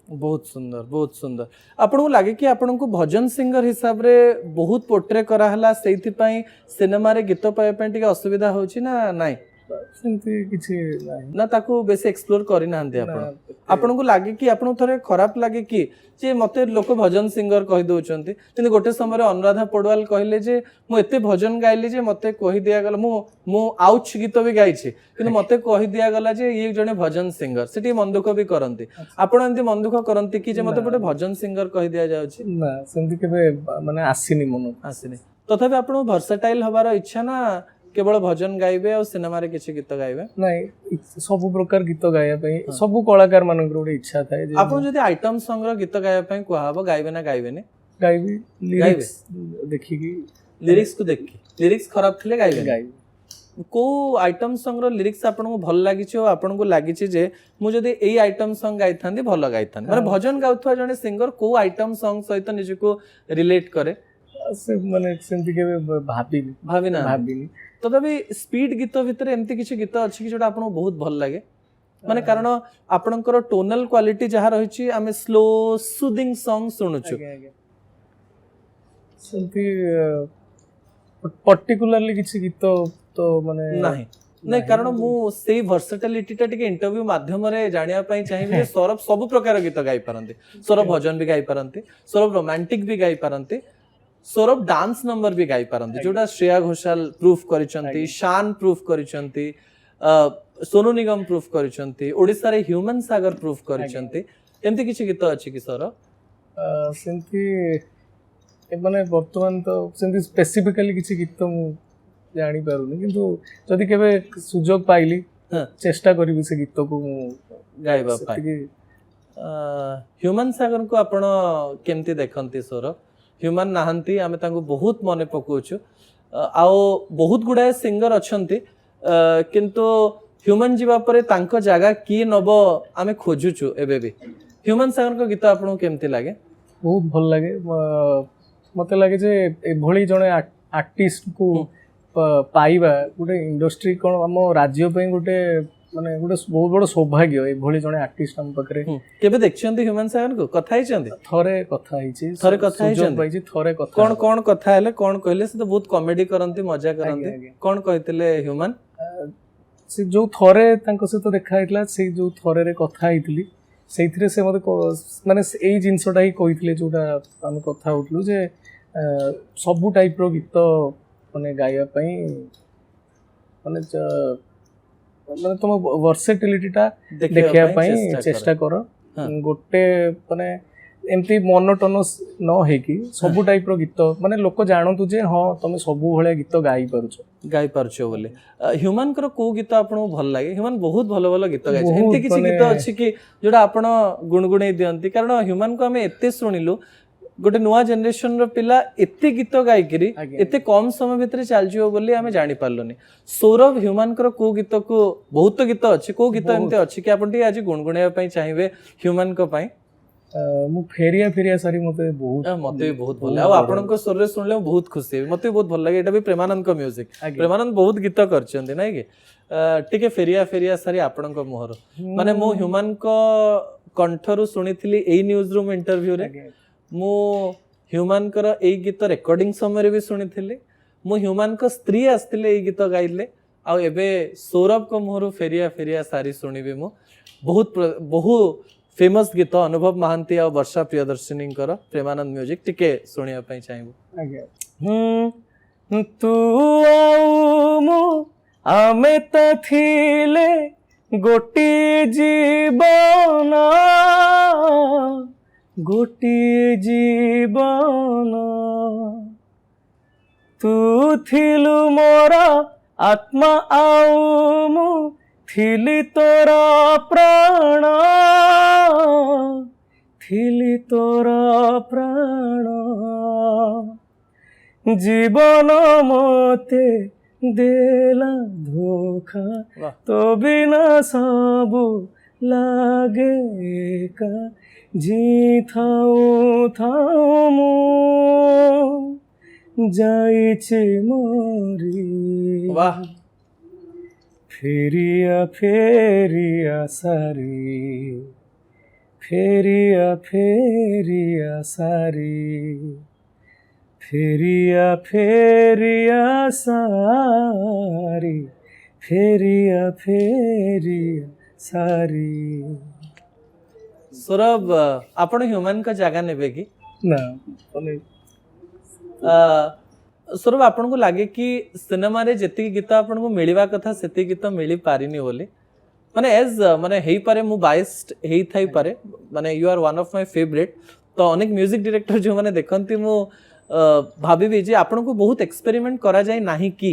बहुत सुंदर बहुत सुंदर आपको लगे कि आपन को भजन सिंगर हिसाब रे बहुत पोर्ट्रे करा हला सेति पई सिनेमा रे गीत पाए पे टिके असुविधा होची ना नाही सेमती किछि नाही ना ताको बेसी एक्सप्लोर करि नांदे आपन आपन को लागे कि आपन थरे खराब लागे कि जे मते लोक भजन सिंगर कहि दउचंती किंतु गोटे समय रे अनुराधा पडवाल कहले जे मु एते भजन गाइली जे मते कहि दिया गला मु आउच गीत भी गाइछि किंतु मते कहि दिया गला जे ये जने भजन सिंगर सेठी मन दुख भी करंती आपन एंती मन दुख करंती कि जे मते गोटे भजन सिंगर कहि दिया जाउछि ना सेमती केबे माने आसीनी मन आसिनी तथापि आपन वर्सेटाइल हबार इच्छा ना केवल भजन गाइबे और सिनेमा रे किछि गीत गाइबे नाही सब प्रकार गीत गाया पई सब कलाकार मानकर गोटे इच्छा थाए जे आपन जदि आइटम सॉन्ग रो गीत गाया पई कुआ हबो गाइबे ना गाइबे ने गाइबी लिरिक्स देखि की लिरिक्स को देखि लिरिक्स खराब थिले गाइबे गाइबी को आइटम सॉन्ग रो लिरिक्स आपन को भल लागि छि और आपन को लागि छि जे मु जदि एई आइटम सॉन्ग गाइथांदी भल गाइथांदी माने भजन गाउथवा जने सिंगर को आइटम सॉन्ग सहित निज को रिलेट करे से माने सेमती केबे भाबिना भाबिनी तथापि स्पीड गीत भितर एमती किछि गीत अछि कि जोटा आपन बहुत भल लागे माने कारण आपनकर टोनल क्वालिटी जहा रहिछि आमे स्लो सूदिंग सॉन्ग सुनुछु सेमती पर्टिकुलरली किसी गीत तो माने नहीं नहीं कारण मु सेई वर्सेटिलिटी टा टिके इंटरव्यू माध्यम रे जानिया पई चाहिबे जे सौरभ सब प्रकार गीत गाई पारंती सौरभ भजन भी गाई पारंती सौरभ रोमांटिक भी गाई पारंती सौरभ डांस नंबर भी गाई पारंती जोटा श्रेया घोषाल प्रूफ करिसंती शान प्रूफ करिसंती सोनू निगम प्रूफ करिसंती ओडिसा रे ह्यूमन सागर प्रूफ करिसंती एमती किछि गीत अछि कि सौरभ सेमती माने वर्तमान तो सेमती स्पेसिफिकली किसी गीत मु जानी पारुनी किंतु जदि केबे सुजोग पाइली हाँ। चेष्टा करिबि से गीत को मु गाइबा पाई ह्यूमन सागर को आपण केमती देखंती सौरभ ह्यूमन नाहंती आमे तांको बहुत मने पकोछु आओ बहुत गुडाए सिंगर अछंती किंतु ह्यूमन जीवा परे तांको जागा की नबो आमे खोजुछु एबे भी ह्यूमन सागर को गीत आपन केमती लागे बहुत भल लागे मते लागे जे ए भली जणे आर्टिस्ट को पाइबा गोटे इंडस्ट्री कोन हम राज्य पे गोटे माने गोटे बहुत बड़ सौभाग्य ए भली जणे आर्टिस्ट हम पकरे केबे देखछंती ह्यूमन सागर को कथा हिचंती थरे कथा हिची थरे कथा हिचंती पाइची थरे कथा कोन कोन कथा हेले कोन कहले से तो बहुत कॉमेडी करंती मजा करंती कोन कहतिले ह्यूमन से जो थरे तांको से तो देखा हितला से जो थरे रे कथा हितली सेइथिरे से मते माने एई जिंसटा ही कहितले जोटा हम कथा होतलु जे सबु टाइप रो गीत माने गाया पई माने माने तुम वर्सेटिलिटी टा देखिया पई चेष्टा करो गोटे माने एमती मोनोटोनस न हे कि सबु टाइप रो गीत माने लोक जानतु जे हां तुम सबु भले गीत गाई पारुछो बोले ह्यूमन कर को गीत आपन भल लागे ह्यूमन बहुत भलो भलो गीत गाय छै एमती किछि गीत अछि कि जोडा आपन गुणगुणै दियंती कारण ह्यूमन को हमें एते सुनिलु गोटे नुआ जनरेशन रो पिला एते गीत गाई करी एते कम समय भितर चल जियो बोली हमें जानि पारलोनी सौरभ ह्यूमन कर को गीत को बहुत गीत अछि को गीत एमते अछि कि आपन टी आज गुणगुणै पई चाहिबे ह्यूमन को पई मु फेरिया सारी मते भी बहुत भल आ आपन को स्वर रे सुनले बहुत खुशी मते बहुत भल लागे एटा भी प्रेमानंद को म्यूजिक प्रेमानंद बहुत गीत करछंती नै कि टिके फेरिया सारी आपन को मोहर माने मो ह्यूमन को कंठरु सुनिथिली एई न्यूज रूम इंटरव्यू रे मु ह्यूमन कर एई गीत रिकॉर्डिंग समय रे भी सुनिथिली मु ह्यूमन को स्त्री आस्थिले एई गीत गाइले आ एबे सौरभ को मोहर फेरिया सारी सुनिबे मु बहुत फेमस गीत अनुभव महांती और वर्षा प्रियदर्शिनी कर प्रेमानंद म्यूजिक टिके सुनिया पई चाहिबो तू आउ मु आमे त थिले गोटी जीवन तू थिलु मोरा आत्मा आउ मु थिली तोरा प्राण जीवन मते देला धोखा तो बिना सबु लागे का जी थाऊ मु जाइछे मोरी वाह फेरिया सारी फेरिया सारी सौरभ आपण ह्यूमन का जगह नेबे कि ना सौरभ आपन को लागे कि सिनेमा रे जति गीत आपन को मिलवा कथा सेति गीत मिली पारिनी बोली माने एज माने हेई पारे मु बाइस्ड हेई थाई पारे माने you are one of my favourite तो अनेक म्यूजिक डायरेक्टर जो माने देखंती मु भाबी जे आपन को बहुत एक्सपेरिमेंट करा जाय नाही कि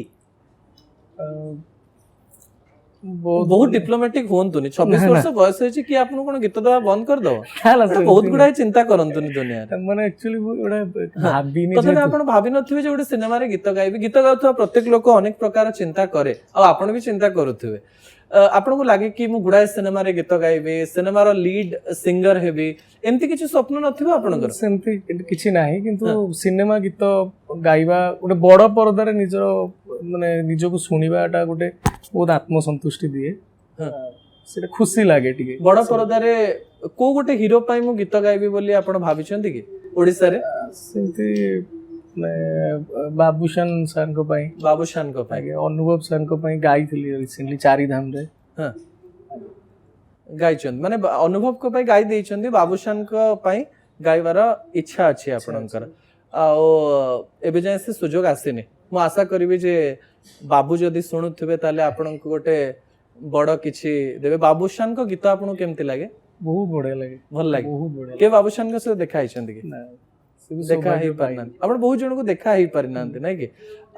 बहुत डिप्लोमेटिक होंतुनी 26 वर्ष बयस होची कि आपन कोन गीत दवा बंद कर दो बहुत गुडा चिंता करंतुनी दुनिया रे माने एक्चुअली एडा भाबिनी तथापि आपण भाबी नथिबे जे गोटे सिनेमा रे गीत गाइबे गीत गाउथवा प्रत्येक लोक अनेक प्रकार चिंता करे आ आपण भी चिंता करूथिबे आपण को लागे कि मु गुडा सिनेमा रे गीत गाइबे सिनेमा रो लीड सिंगर हेबे एमती किछि स्वप्न नथिबो आपनकर सेमती किछि नाही किंतु सिनेमा गीत गाइबा गोटे बड़ पर्दा रे निजरो माने निजको सुनिबाटा गोटे बहुत आत्मसंतुष्टि दिए सेटा खुशी लागे टिके बड़ पर्दा रे को गोटे हीरो पाई मु गीत गाइबे बोली आपण भाबिछंती कि ओडिसा रे सेमती ବାବୁଶାନ ସାର୍ଙ୍କ ପାଇଁ ବାବୁଶାନଙ୍କ ପାଇଁ ଆଜ୍ଞା ଅନୁଭବ ସାର୍ଙ୍କ ପାଇଁ ଗାଇଥିଲି ରିସେଣ୍ଟଲି ଚାରିଧାମରେ। ହଁ ଗାଇଛନ୍ତି ମାନେ ଅନୁଭବଙ୍କ ପାଇଁ ଗାଇ ଦେଇଛନ୍ତି, ବାବୁଶାନଙ୍କ ପାଇଁ ଗାଇବାର ଇଚ୍ଛା ଅଛି ଆପଣଙ୍କର। ଆଉ ଏବେ ଯାଏଁ ସେ ସୁଯୋଗ ଆସିନି। ମୁଁ ଆଶା କରିବି ଯେ ବାବୁ ଯଦି ଶୁଣୁଥିବେ ତାହେଲେ ଆପଣଙ୍କୁ ଗୋଟେ ବଡ କିଛି ଦେବେ। ବାବୁଶାନଙ୍କ ଗୀତ ଆପଣଙ୍କୁ କେମିତି ଲାଗେ? ବହୁତ ବଢିଆ ଲାଗେ, ଭଲ ଲାଗେ। ବହୁତ ବଢିଆ କିଏ ବାବୁଶାନଙ୍କ ସହିତ ଦେଖା ହେଇଛନ୍ତି କି? ନା, ସେ ବି ଦେଖା ସୌଭାଗ୍ୟ ହେଇପାରିନାହାନ୍ତି। ଆପଣ ବହୁତ ଜଣଙ୍କୁ ଦେଖା ହେଇପାରିନାହାନ୍ତି ନାଇଁ କି?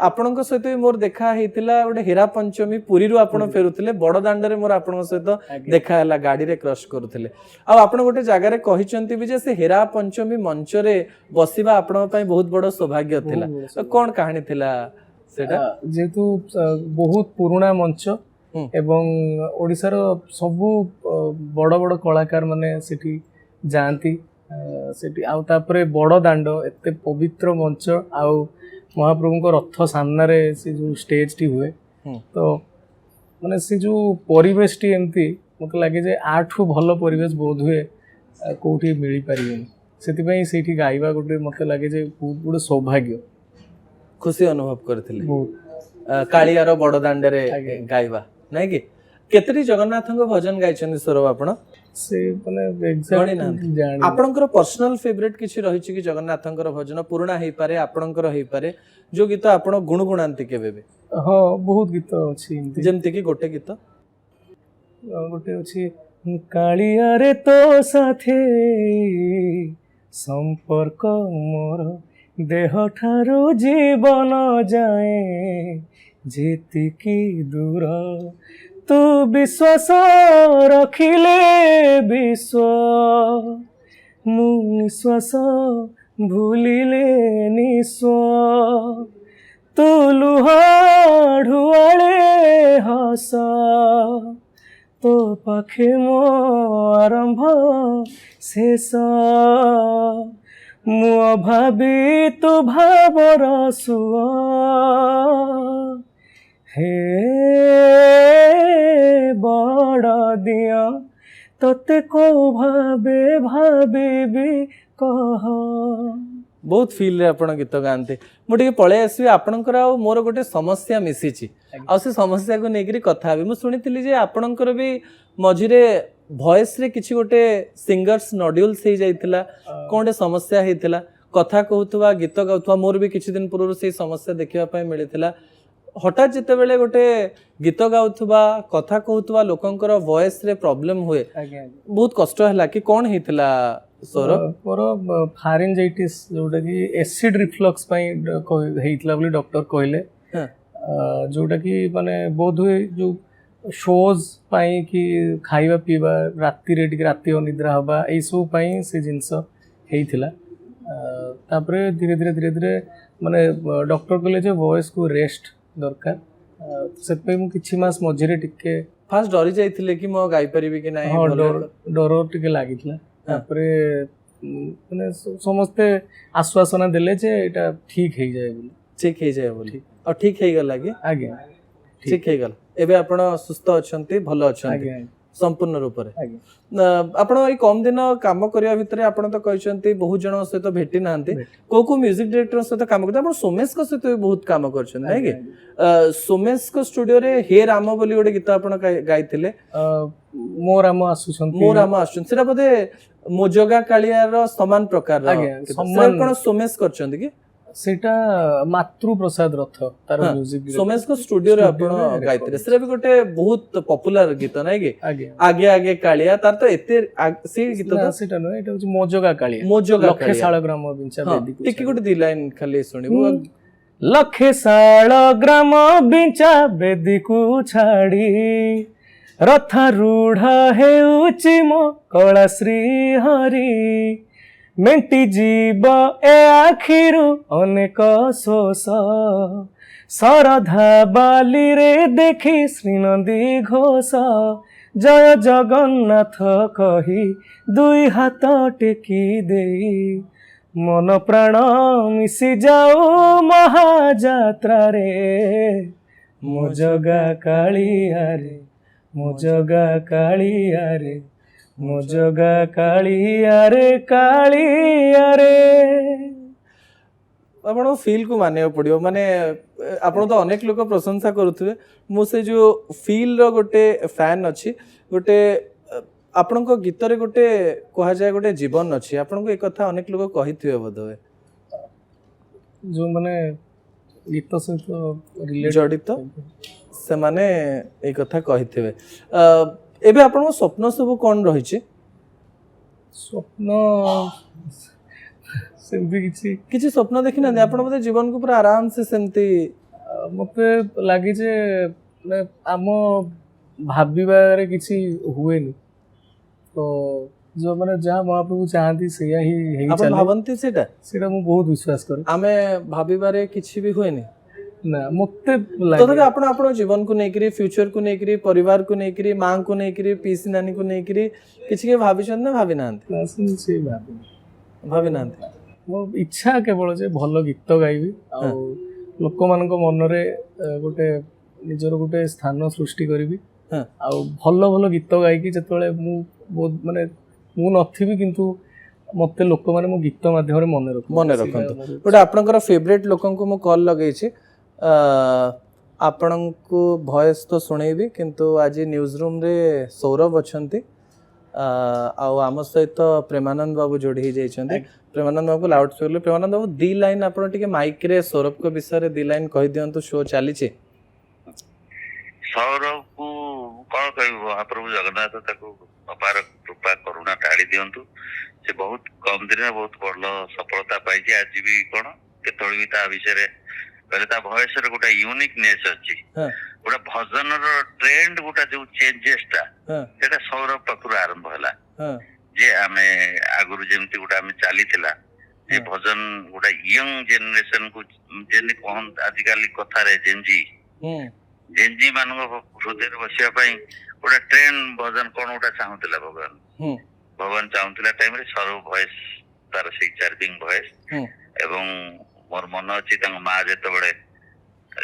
ଆପଣଙ୍କ ସହିତ ବି ମୋର ଦେଖା ହେଇଥିଲା ଗୋଟେ ହୀରା ପଞ୍ଚମୀ, ପୁରୀରୁ ଆପଣ ଫେରୁଥିଲେ, ବଡ ଦାଣ୍ଡରେ ମୋର ଆପଣଙ୍କ ସହିତ ଦେଖା ହେଲା, ଗାଡିରେ କ୍ରସ୍ କରୁଥିଲେ। ଆଉ ଆପଣ ଗୋଟେ ଜାଗାରେ କହିଛନ୍ତି ବି ଯେ ସେ ହୀରା ପଞ୍ଚମୀ ମଞ୍ଚରେ ବସିବା ଆପଣଙ୍କ ପାଇଁ ବହୁତ ବଡ ସୌଭାଗ୍ୟ ଥିଲା। ତ କଣ କାହାଣୀ ଥିଲା ସେଟା? ଯେହେତୁ ବହୁତ ପୁରୁଣା ମଞ୍ଚ ଏବଂ ଓଡ଼ିଶାର ସବୁ ବଡ଼ ବଡ଼ କଳାକାର ମାନେ ସେଠି ଯାଆନ୍ତି ସେଠି। ଆଉ ତାପରେ ବଡ଼ ଦାଣ୍ଡ, ଏତେ ପବିତ୍ର ମଞ୍ଚ, ଆଉ ମହାପ୍ରଭୁଙ୍କ ରଥ ସାମ୍ନାରେ ସେ ଯେଉଁ ଷ୍ଟେଜଟି ହୁଏ, ତ ମାନେ ସେ ଯେଉଁ ପରିବେଶଟି ଏମିତି ମୋତେ ଲାଗେ ଯେ ଆଠୁ ଭଲ ପରିବେଶ ବୋଧ ହୁଏ କେଉଁଠି ମିଳିପାରିବନି। ସେଥିପାଇଁ ସେଇଠି ଗାଇବା ଗୋଟେ ମୋତେ ଲାଗେ ଯେ ବହୁତ ଗୋଟେ ସୌଭାଗ୍ୟ। ଖୁସି ଅନୁଭବ କରିଥିଲେ କାଳିଆର ବଡ ଦାଣ୍ଡରେ ଗାଇବା ନାଇଁ କି? କେତେଟି ଜଗନ୍ନାଥଙ୍କ ଭଜନ ଗାଇଛନ୍ତି ସୌରଭ ଆପଣ? ସେ ମାନେ ଆପଣଙ୍କର ପର୍ସନାଲ ଫେଭରେଟ କିଛି ରହିଛି କି ଜଗନ୍ନାଥଙ୍କର ଭଜନ? ପୁରୁଣା ହେଇପାରେ, ଆପଣଙ୍କର ହେଇପାରେ, ଯୋଉ ଗୀତ ଆପଣ ଗୁଣଗୁଣାନ୍ତି କେବେ ବି? ହଁ ବହୁତ ଗୀତ ଅଛି ଏମିତି। ଯେମିତି କି ଗୋଟେ ଗୀତ ଗୋଟେ ଅଛି, କାଳିଆରେ ତୋ ସାଥେ ସମ୍ପର୍କ ମୋର ଦେହ ଠାରୁ ଜୀବନ ଯାଏ, ଯେତିକି ଦୂର ତୁ ବିଶ୍ୱାସ ରଖିଲେ ବିଶ୍ଵ, ମୁଁ ନିଶ୍ୱାସ ଭୁଲିଲେ ନିଶ୍ଵ, ତୁ ଲୁହ ଢୁଆଳେ ହସ, ତୋ ପାଖେ ମୋ ଆରମ୍ଭ ଶେଷ, ମୁଁ ଅଭାବି ତୁ ଭାବର ସୁଅ, ହେ ବଡ଼ ଦିଅ ତତେ କୋଉ ଭାବେ ଭାବିବି କହ। ବହୁତ ଫିଲ୍ ରେ ଆପଣ ଗୀତ ଗାଆନ୍ତି। ମୁଁ ଟିକେ ପଳେଇ ଆସିବି, ଆପଣଙ୍କର ଆଉ ମୋର ଗୋଟେ ସମସ୍ୟା ମିଶିଛି, ଆଉ ସେ ସମସ୍ୟାକୁ ନେଇକରି କଥା ହେବି। ମୁଁ ଶୁଣିଥିଲି ଯେ ଆପଣଙ୍କର ବି ମଝିରେ ଭଏସ ରେ କିଛି ଗୋଟେ ସିଙ୍ଗର୍ସ ନଡ୍ୟୁଲ୍ସ ହେଇଯାଇଥିଲା, କଣ ଗୋଟେ ସମସ୍ୟା ହେଇଥିଲା, କଥା କହୁଥିବା ଗୀତ ଗାଉଥିବା। ମୋର ବି କିଛି ଦିନ ପୂର୍ବରୁ ସେଇ ସମସ୍ୟା ଦେଖିବା ପାଇଁ ମିଳିଥିଲା। ହଠାତ୍ ଯେତେବେଳେ ଗୋଟେ ଗୀତ ଗାଉଥିବା, କଥା କହୁଥିବା ଲୋକଙ୍କର ଭଏସ ରେ ପ୍ରୋବ୍ଲେମ ହୁଏ, ବହୁତ କଷ୍ଟ ହେଲା। କି କଣ ହେଇଥିଲା ସୌରଭ? ମୋର ଫାରେଞ୍ଜାଇଟିସ୍ ଯୋଉଟା କି ଏସିଡ୍ ରିଫ୍ଲକ୍ସ ପାଇଁ ହେଇଥିଲା ବୋଲି ଡକ୍ଟର କହିଲେ, ଯୋଉଟା କି ମାନେ ବୋଧ ହୁଏ ଯୋଉ ଶୋଜ୍ ପାଇଁ କି ଖାଇବା ପିଇବା, ରାତିରେ ଟିକେ ରାତି ଅନିଦ୍ରା ହବା, ଏଇସବୁ ପାଇଁ ସେ ଜିନିଷ ହେଇଥିଲା। ତାପରେ ଧୀରେ ଧୀରେ ମାନେ ଡକ୍ଟର କହିଲେ ଯେ ଭଏସ୍କୁ ରେଷ୍ଟ ଦରକାର। ସେଥିପାଇଁ ମୁଁ କିଛି ମାସ ମଝିରେ ଟିକେ ଫାଷ୍ଟ ଡରି ଯାଇଥିଲେ କି ମୁଁ ଗାଇପାରିବି କି ନାହିଁ? ହଁ, ଡର ଟିକେ ଲାଗିଥିଲା। ତାପରେ ମାନେ ସମସ୍ତେ ଆଶ୍ୱାସନା ଦେଲେ ଯେ ଏଇଟା ଠିକ୍ ହେଇଯାଏ ବୋଲି। ଠିକ୍ ହେଇଯାଏ ବୋଲି। ଆଉ ଠିକ୍ ହେଇଗଲା କି? ଆଜ୍ଞା, ଠିକ୍ ହେଇଗଲା। ଏବେ ଆପଣ ସୁସ୍ଥ ଅଛନ୍ତି, ଭଲ ଅଛନ୍ତି ସମ୍ପୂର୍ଣ୍ଣ ରୂପରେ? ଆପଣ ଏଇ କମ ଦିନ କାମ କରିବା ଭିତରେ ଆପଣ ତ କହିଛନ୍ତି ବହୁତ ଜଣଙ୍କ ସହିତ ଭେଟି ନାହାନ୍ତି, କୋଉ କୋଉ ମ୍ୟୁଜିକ ଡିରେକ୍ଟର ସହିତ କାମ କରିଛନ୍ତି? ଆପଣ ସୋମେଶଙ୍କ ସହିତ ବି ବହୁତ କାମ କରିଛନ୍ତି ନାଇଁ କି? ସୋମେଶଙ୍କ ଷ୍ଟୁଡିଓରେ ହେ ରାମ ବୋଲି ଗୋଟେ ଗୀତ ଆପଣ ଗାଇଥିଲେ। ମୋ ରାମ ଆସୁଛନ୍ତି, ମୋ ରାମ ଆସୁଛନ୍ତି, ସେଟା ବୋଧେ ମୋଜଗା କାଳିଆର ସମାନ ପ୍ରକାର। କଣ ସୋମେଶ କରିଛନ୍ତି କି? ସେଇଟା ମାତୃପ୍ରସାଦ ରଥ ତାର ମ୍ୟୁଜିକ ସୋମେଶଙ୍କ ଷ୍ଟୁଡିଓରେ ଆପଣ ଗାଇଥିଲେ। ସେଟା ବି ଗୋଟେ ବହୁତ ପପୁଲାର ଗୀତ ନାଇଁ କି? ଆଗେ ଆଗେ କାଳିଆ, ତାର ତ ଏତେ ସେଇ ଗୀତ ସେଟା ନୁହେଁ, ଏଟା ହଉଛି ମୋଜଗା କାଳିଆ। ମୋଜଗା ଲକ୍ଷେ ଶାଳ ଗ୍ରାମ ବିଞ୍ଚା ବେଦୀକୁ ଟିକେ ଗୋଟେ ଦି ଲାଇନ ଖାଲି ଶୁଣିବୁ। ଲକ୍ଷେ ଶାଳ ଗ୍ରାମ ବିଞ୍ଚା ବେଦୀକୁ ଛାଡ଼ି, ରଥାରୂଢ଼ ହେଉଛି ମୋ କଳା ଶ୍ରୀ ହରି, ମେଣ୍ଟି ଯିବ ଏ ଆଖିରୁ ଅନେକ ଶୋଷ, ଶରଧା ବାଲିରେ ଦେଖି ଶ୍ରୀନନ୍ଦୀ ଘୋଷ, ଜୟ ଜଗନ୍ନାଥ କହି ଦୁଇ ହାତ ଟେକି ଦେଇ, ମନ ପ୍ରାଣ ମିଶି ଯାଉ ମହାଯାତ୍ରାରେ, ମୋ ଜଗା କାଳିଆରେ, ମୋ ଜଗା କାଳିଆରେ, ମୋ ଜଗା କାଳିଆରେ, କାଳିଆରେ। ଆପଣ ଫିଲ୍ କୁ ମାନିବାକୁ ପଡିବ ମାନେ ଆପଣ ତ ଅନେକ ଲୋକ ପ୍ରଶଂସା କରୁଥିବେ ମୁଁ ସେ ଯୋଉ ଫିଲ୍ ର ଗୋଟେ ଫ୍ୟାନ୍ ଅଛି ଗୋଟେ ଆପଣଙ୍କ ଗୀତରେ ଗୋଟେ କୁହାଯାଏ ଗୋଟେ ଜୀବନ ଅଛି ଆପଣଙ୍କୁ ଏ କଥା ଅନେକ ଲୋକ କହିଥିବେ ବୋଧହୁଏ ଯୋଉମାନେ ଗୀତ ସହିତ ଜଡ଼ିତ ସେମାନେ ଏଇ କଥା କହିଥିବେ ଏବେ ଆପଣଙ୍କ ସ୍ୱପ୍ନ ସବୁ କ'ଣ ରହିଛି ସ୍ୱପ୍ନ ସେମିତି କିଛି ସ୍ୱପ୍ନ ଦେଖିନାହାନ୍ତି ଆପଣ ବୋଧେ ଜୀବନକୁ ପୁରା ଆରାମସେ ସେମିତି ମତେ ଲାଗେ ଯେ ଆମ ଭାବିବାରେ କିଛି ହୁଏନି ତ ଯୋଉମାନେ ଯାହା ମହାପ୍ରଭୁ ଚାହାନ୍ତି ସେଇଆ ହିଁ ହେଇ ଆପଣ ଚାଲେ ଭାବନ୍ତି ସେଇଟା ମୁଁ ବହୁତ ବିଶ୍ୱାସ କରେ ଆମେ ଭାବିବାରେ କିଛି ବି ହୁଏନି ନା ମତେ ତଥାପି ଆପଣ ଆପଣଙ୍କ ଜୀବନକୁ ନେଇକିରି ଫ୍ୟୁଚରକୁ ନେଇକିରି ପରିବାରକୁ ନେଇକିରି ମାଙ୍କୁ ନେଇକିରି ପିଇସି ନାନୀକୁ ନେଇକିରି କିଛି କେବେ ଭାବିଛନ୍ତି ନା ଭାବି ନାହାନ୍ତି ଭାବି ନାହାନ୍ତି ମୋ ଇଚ୍ଛା କେବଳ ଯେ ଭଲ ଗୀତ ଗାଇବି ଆଉ ଲୋକମାନଙ୍କ ମନରେ ଗୋଟେ ନିଜର ଗୋଟେ ସ୍ଥାନ ସୃଷ୍ଟି କରିବି ଆଉ ଭଲ ଭଲ ଗୀତ ଗାଇକି ଯେତେବେଳେ ମୁଁ ବହୁତ ମାନେ ମୁଁ ନଥିବି କିନ୍ତୁ ମତେ ଲୋକମାନେ ମୋ ଗୀତ ମାଧ୍ୟମରେ ମନେ ରଖନ୍ତୁ ଗୋଟେ ଆପଣଙ୍କର ଫେଭରେଟ୍ ଲୋକଙ୍କୁ ମୁଁ କଲ୍ ଲଗେଇଛି ଆପଣଙ୍କୁ ଭଏସ୍ ତ ଶୁଣେଇବି କିନ୍ତୁ ଆଜି ନ୍ୟୁଜ୍ ରୁମ୍ରେ ସୌରଭ ଅଛନ୍ତି ଆଉ ଆମ ସହିତ ପ୍ରେମାନନ୍ଦ ବାବୁ ଯୋଡ଼ି ହେଇଯାଇଛନ୍ତି ପ୍ରେମାନନ୍ଦ ବାବୁ ଲାଉଡ୍ ସ୍ପିକର୍ରେ ପ୍ରେମାନନ୍ଦ ବାବୁ 2 ଲାଇନ୍ ଆପଣ ଟିକେ ମାଇକ୍ରେ ସୌରଭଙ୍କ ବିଷୟରେ 2 ଲାଇନ୍ କହିଦିଅନ୍ତୁ ଶୋ ଚାଲିଛି ସୌରଭକୁ କଣ କହିବୁ ମହାପ୍ରଭୁ ଜଗନ୍ନାଥ ତାକୁ ଅପାର କୃପା କରୁଣା ଢାଳି ଦିଅନ୍ତୁ ସେ ବହୁତ କମ ଦିନରେ ବହୁତ ଭଲ ସଫଳତା ପାଇଛି ଆଜି ବି କଣ କେତେବେଳେ ବି ତା ବିଷୟରେ କହିଲେ ତା ଭଏସରେ ଗୋଟେ ୟୁନିକନେସ୍ ଅଛି ଗୋଟେ ଭଜନର ଟ୍ରେଣ୍ଡ ଗୋଟେ ଯୋଉ ଚେଞ୍ଜେସ୍ ଟା ସେଟା ସୌରଭ ପାଖରୁ ଆରମ୍ଭ ହେଲା ଯେ ଆମେ ଆଗରୁ ଯେମିତି ଗୋଟେ ଆମେ ଚାଲିଥିଲା ଯେ ଭଜନ ଗୋଟେ ୟଙ୍ଗ ଜେନେରେସନ କୁ ଯେମିତି କହନ୍ତି ଆଜିକାଲି କଥାରେ ଜେଞ୍ଜି ମାନଙ୍କ ହୃଦୟରେ ବସିବା ପାଇଁ ଗୋଟେ ଟ୍ରେଣ୍ଡ ଭଜନ କଣ ଗୋଟେ ଚାହୁଁଥିଲା ଭଗବାନ ଚାହୁଁଥିଲା ଟାଇମରେ ସୌରଭ ଭଏସ ତାର ସେଇ ଚାର୍ଜିଂ ଭଏସ ଏବଂ ମୋର ମନ ଅଛି ତାଙ୍କ ମା ଯେତେବେଳେ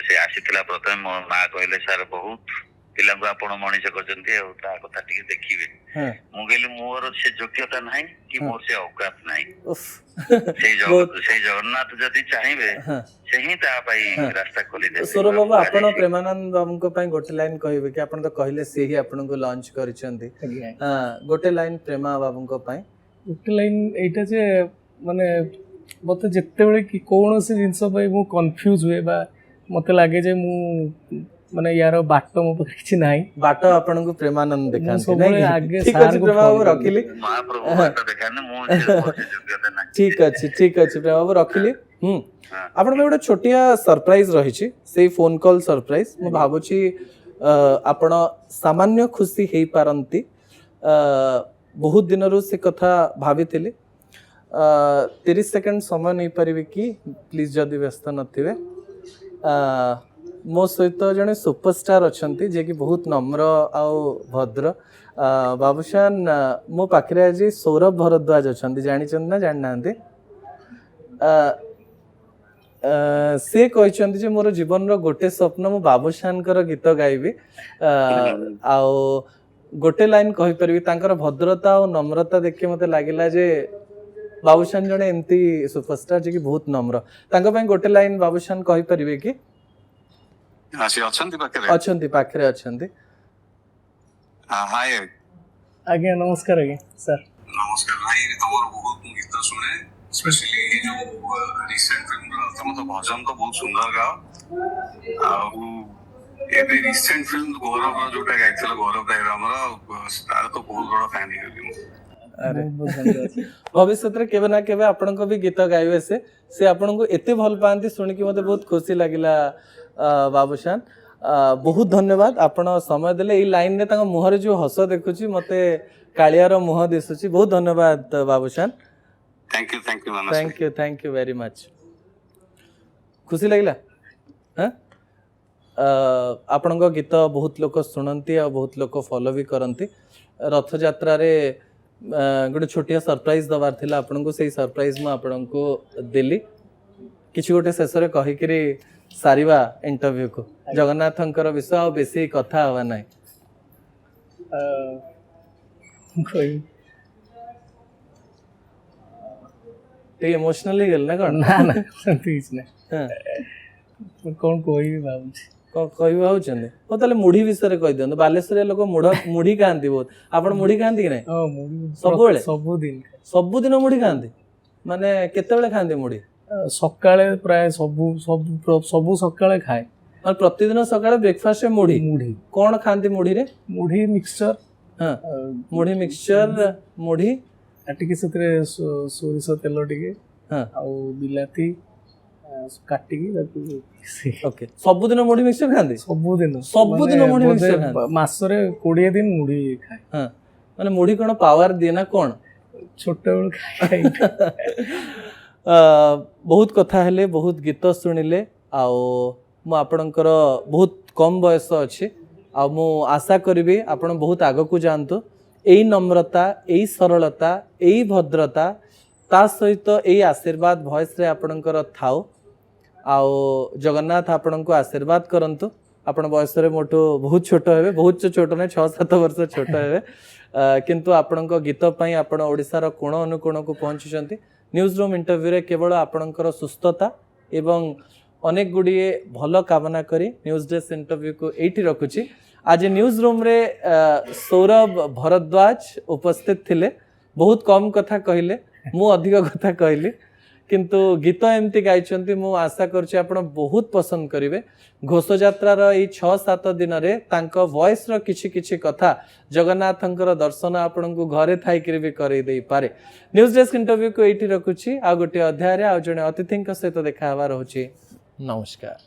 ସେ ଆସିଥିଲା ପ୍ରଥମେ ମୋ ମା କହିଲେ ସାର୍ ବହୁତ ପିଲାଙ୍କୁ ଆପଣ ମଣିଷ କରିଛନ୍ତି ଆଉ ତା କଥା ଟିକେ ଦେଖିବେ ମୁଁ କହିଲି ମୋର ସେ ଯୋଗ୍ୟତା ନାହିଁ କି ମୋର ସେ ଅବକାଶ ନାହିଁ ସେଇ ଜଗନ୍ନାଥ ଯଦି ଚାହିଁବେ ସେ ହିଁ ତା ପାଇଁ ରାସ୍ତା ଖୋଲିଦେବେ ସୌରଭ ବାବୁ ଆପଣ ପ୍ରେମାନନ୍ଦ ବାବୁଙ୍କ ପାଇଁ ଗୋଟେ ଲାଇନ୍ କହିବେ କି ଆପଣ ତ କହିଲେ ସେ ହିଁ ଆପଣଙ୍କୁ ଲଞ୍ଚ କରିଛନ୍ତି ଗୋଟେ ଲାଇନ୍ ପ୍ରେମା ବାବୁଙ୍କ ପାଇଁ ଗୋଟେ ଲାଇନ୍ ଏଇଟା ଯେ ମାନେ ମତେ ଯେତେବେଳେ କି କୌଣସି ଜିନିଷ ପାଇଁ ମୁଁ କନଫ୍ୟୁଜ ହୁଏ ବା ମତେ ଲାଗେ ଯେ ମୁଁ ମାନେ ୟାର ବାଟ ମୋ ପାଖରେ କିଛି ନାହିଁ ବାଟ ଆପଣଙ୍କୁ ପ୍ରେମାନନ୍ଦ ଦେଖାନ୍ତି ଠିକ ଅଛି ପ୍ରେମା ବାବୁ ରଖିଲି ଠିକ ଅଛି ପ୍ରେମା ବାବୁ ରଖିଲି ଆପଣଙ୍କ ପାଇଁ ଗୋଟେ ଛୋଟିଆ ସରପ୍ରାଇଜ ରହିଛି ସେଇ ଫୋନ କଲ୍ ସରପ୍ରାଇଜ ମୁଁ ଭାବୁଛି ଆପଣ ସାମାନ୍ୟ ଖୁସି ହେଇପାରନ୍ତି ବହୁତ ଦିନରୁ ସେ କଥା ଭାବିଥିଲି 30 ସେକେଣ୍ଡ ସମୟ ନେଇପାରିବି କି ପ୍ଲିଜ୍ ଯଦି ବ୍ୟସ୍ତ ନଥିବେ ମୋ ସହିତ ଜଣେ ସୁପରଷ୍ଟାର ଅଛନ୍ତି ଯିଏକି ବହୁତ ନମ୍ର ଆଉ ଭଦ୍ର ବାବୁଶାନ ମୋ ପାଖରେ ଆଜି ସୌରଭ ଭରଦ୍ୱାଜ ଅଛନ୍ତି ଜାଣିଛନ୍ତି ନା ଜାଣିନାହାନ୍ତି ସେ କହିଛନ୍ତି ଯେ ମୋର ଜୀବନର ଗୋଟେ ସ୍ୱପ୍ନ ମୁଁ ବାବୁଶାନଙ୍କର ଗୀତ ଗାଇବି ଆଉ ଗୋଟେ ଲାଇନ୍ କହିପାରିବି ତାଙ୍କର ଭଦ୍ରତା ଆଉ ନମ୍ରତା ଦେଖି ମତେ ଲାଗିଲା ଯେ ବାବୁଶାନ ଜଣେ ଏମିତି ସୁପରଷ୍ଟାର ଯିଏକି ବହୁତ ନମ୍ର ତାଙ୍କ ପାଇଁ ଗୋଟେ ଲାଇନ୍ ବାବୁଶାନ କହିପାରିବେ କି ଅଛନ୍ତି ପାଖରେ ଅଛନ୍ତି ଆଜ୍ଞା ନମସ୍କାର ଆଜ୍ଞା ସାର୍ ନମସ୍କାର ଭାଇ ତମର ବହୁତ ମୁଁ ଗୀତ ଶୁଣେ ସ୍ପେଶାଲି ଏଇ ଯୋଉ ରିସେଣ୍ଟ ଫିଲ୍ମର ତମ ତ ଭଜନ ତ ବହୁତ ସୁନ୍ଦର ଗାଅ ଆଉ ଏବେ ରିସେଣ୍ଟ ଫିଲ୍ମ ଗୌରବ ଯୋଉଟା ଗାଇଥିଲା ଗୌରବ ଭାଇର ଆମର ତାର ତ ବହୁତ ବଡ ଫ୍ୟାନ୍ ହେଇଗଲି ମୁଁ ଭବିଷ୍ୟତରେ କେବେ ନା କେବେ ଆପଣଙ୍କ ବି ଗୀତ ଗାଇବେ ସେ ଆପଣଙ୍କୁ ଏତେ ଭଲ ପାଆନ୍ତି ଶୁଣିକି ମତେ ବହୁତ ଖୁସି ଲାଗିଲା ବାବୁଶାନ ବହୁତ ଧନ୍ୟବାଦ ଆପଣ ସମୟ ଦେଲେ ଏଇ ଲାଇନରେ ତାଙ୍କ ମୁହଁରେ ଯୋଉ ହସ ଦେଖୁଛି ମତେ କାଳିଆର ମୁହଁ ଦିଶୁଛି ବହୁତ ଧନ୍ୟବାଦ Babushan thank you very much ଖୁସି ଲାଗିଲା ଆପଣଙ୍କ ଗୀତ ବହୁତ ଲୋକ ଶୁଣନ୍ତି ଆଉ ବହୁତ ଲୋକ ଫଲୋ ବି କରନ୍ତି ରଥଯାତ୍ରାରେ ଗୋଟେ ଛୋଟିଆ ସରପ୍ରାଇଜ ଦେବାର ଥିଲା ଆପଣଙ୍କୁ ସେଇ ସରପ୍ରାଇଜ ମୁଁ ଆପଣଙ୍କୁ ଦେଲି କିଛି ଗୋଟେ ଶେଷରେ କହିକିରି ସାରିବା ଇଣ୍ଟରଭ୍ୟୁକୁ ଜଗନ୍ନାଥଙ୍କର ବିଷୟ ଆଉ ବେଶୀ କଥା ହବା ନାହିଁ ଟିକେ ଇମୋସନାଲ ହେଇଗଲେ ନା କ'ଣ? ନା ନା ସେମିତି କିଛି ନାହିଁ। ହଁ ମୁଁ କ'ଣ କହିବି ଭାବୁଛି। କ'ଣ କହିବା ଭାବୁଛନ୍ତି? ହଉ ତାହେଲେ ମୁଢି ବିଷୟରେ କହିଦିଅନ୍ତୁ। ବାଲେଶ୍ୱରିଆ ଲୋକ ମୁଢି ଖାଆନ୍ତି ବହୁତ। ଆପଣ ମୁଢି ଖାଆନ୍ତି କି ନାହିଁ? ହଁ ମୁଁ ସବୁବେଳେ? ସବୁଦିନ ସବୁଦିନ ମୁଢି ଖାଆନ୍ତି? ମାନେ କେତେବେଳେ ଖାଆନ୍ତି ମୁଢି? ସକାଳେ ପ୍ରାୟ ସବୁ ସକାଳେ ଖାଏ। ମାନେ ପ୍ରତିଦିନ ସକାଳେ ବ୍ରେକଫାଷ୍ଟରେ ମୁଢି? ମୁଢି କ'ଣ ଖାଆନ୍ତି ମୁଢିରେ? ମୁଢି ମିକ୍ସଚର, ହଁ ମୁଢି ମିକ୍ସଚର, ମୁଢି ଟିକେ ସେଥିରେ ସୋରିଷ ତେଲ ଟିକେ ହଁ ଆଉ ବିଲାତି କାଟିକି ତାକୁ ଓକେ। ସବୁଦିନ ମୁଢି ମିକ୍ସଚର ଖାଆନ୍ତି? ସବୁଦିନ ସବୁଦିନ ମାନେ ମୁଢି ବୋଧେ ମିକ୍ସଚର ଖାଆନ୍ତି? ମାସରେ 20 ଦିନ ମୁଢି ଖାଏ। ହଁ ମାନେ ମୁଢି କ'ଣ ପାୱାର ଦିଏ ନା କ'ଣ? ଛୋଟବେଳୁ ଖାଏ। ବହୁତ କଥା ହେଲେ, ବହୁତ ଗୀତ ଶୁଣିଲେ, ଆଉ ମୁଁ ଆପଣଙ୍କର ବହୁତ କମ୍ ବୟସ ଅଛି, ଆଉ ମୁଁ ଆଶା କରିବି ଆପଣ ବହୁତ ଆଗକୁ ଯାଆନ୍ତୁ। ଏଇ ନମ୍ରତା, ଏଇ ସରଳତା, ଏଇ ଭଦ୍ରତା, ତା ସହିତ ଏଇ ଆଶୀର୍ବାଦ ଭଏସ୍ରେ ଆପଣଙ୍କର ଥାଉ। ଆଉ ଜଗନ୍ନାଥ ଆପଣଙ୍କୁ ଆଶୀର୍ବାଦ କରନ୍ତୁ। ଆପଣ ବୟସରେ ମୋଠୁ ବହୁତ ଛୋଟ ହେବେ, ବହୁତ ଛୋଟ ନାହିଁ, 6-7 ବର୍ଷ ଛୋଟ ହେବେ, କିନ୍ତୁ ଆପଣଙ୍କ ଗୀତ ପାଇଁ ଆପଣ ଓଡ଼ିଶାର କୋଣ ଅନୁକୋଣକୁ ପହଞ୍ଚିଛନ୍ତି। ନ୍ୟୁଜ୍ ରୁମ୍ ଇଣ୍ଟରଭ୍ୟୁରେ କେବଳ ଆପଣଙ୍କର ସୁସ୍ଥତା ଏବଂ ଅନେକ ଗୁଡ଼ିଏ ଭଲ କାମନା କରି ନ୍ୟୁଜ୍ ଡେସ୍କ ଇଣ୍ଟରଭ୍ୟୁକୁ ଏଇଠି ରଖୁଛି। ଆଜି ନ୍ୟୁଜ୍ ରୁମ୍ରେ ସୌରଭ ଭରଦ୍ୱାଜ ଉପସ୍ଥିତ ଥିଲେ। ବହୁତ କମ୍ କଥା କହିଲେ, ମୁଁ ଅଧିକ କଥା କହିଲି, କିନ୍ତୁ ଗୀତ ଏମିତି ଗାଇଛନ୍ତି, ମୁଁ ଆଶା କରୁଛି ଆପଣ ବହୁତ ପସନ୍ଦ କରିବେ। ଘୋଷଯାତ୍ରାର ଏଇ 6-7 ଦିନରେ ତାଙ୍କ ଭଏସ୍ର କିଛି କିଛି କଥା ଜଗନ୍ନାଥଙ୍କର ଦର୍ଶନ ଆପଣଙ୍କୁ ଘରେ ଥାଇକିରି ବି କରେଇ ଦେଇପାରେ। ନ୍ୟୁଜ୍ ଡେସ୍କ ଇଣ୍ଟରଭ୍ୟୁକୁ ଏଇଠି ରଖୁଛି। ଆଉ ଗୋଟିଏ ଅଧ୍ୟାୟରେ ଆଉ ଜଣେ ଅତିଥିଙ୍କ ସହିତ ଦେଖା ହେବା ରହୁଛି। ନମସ୍କାର।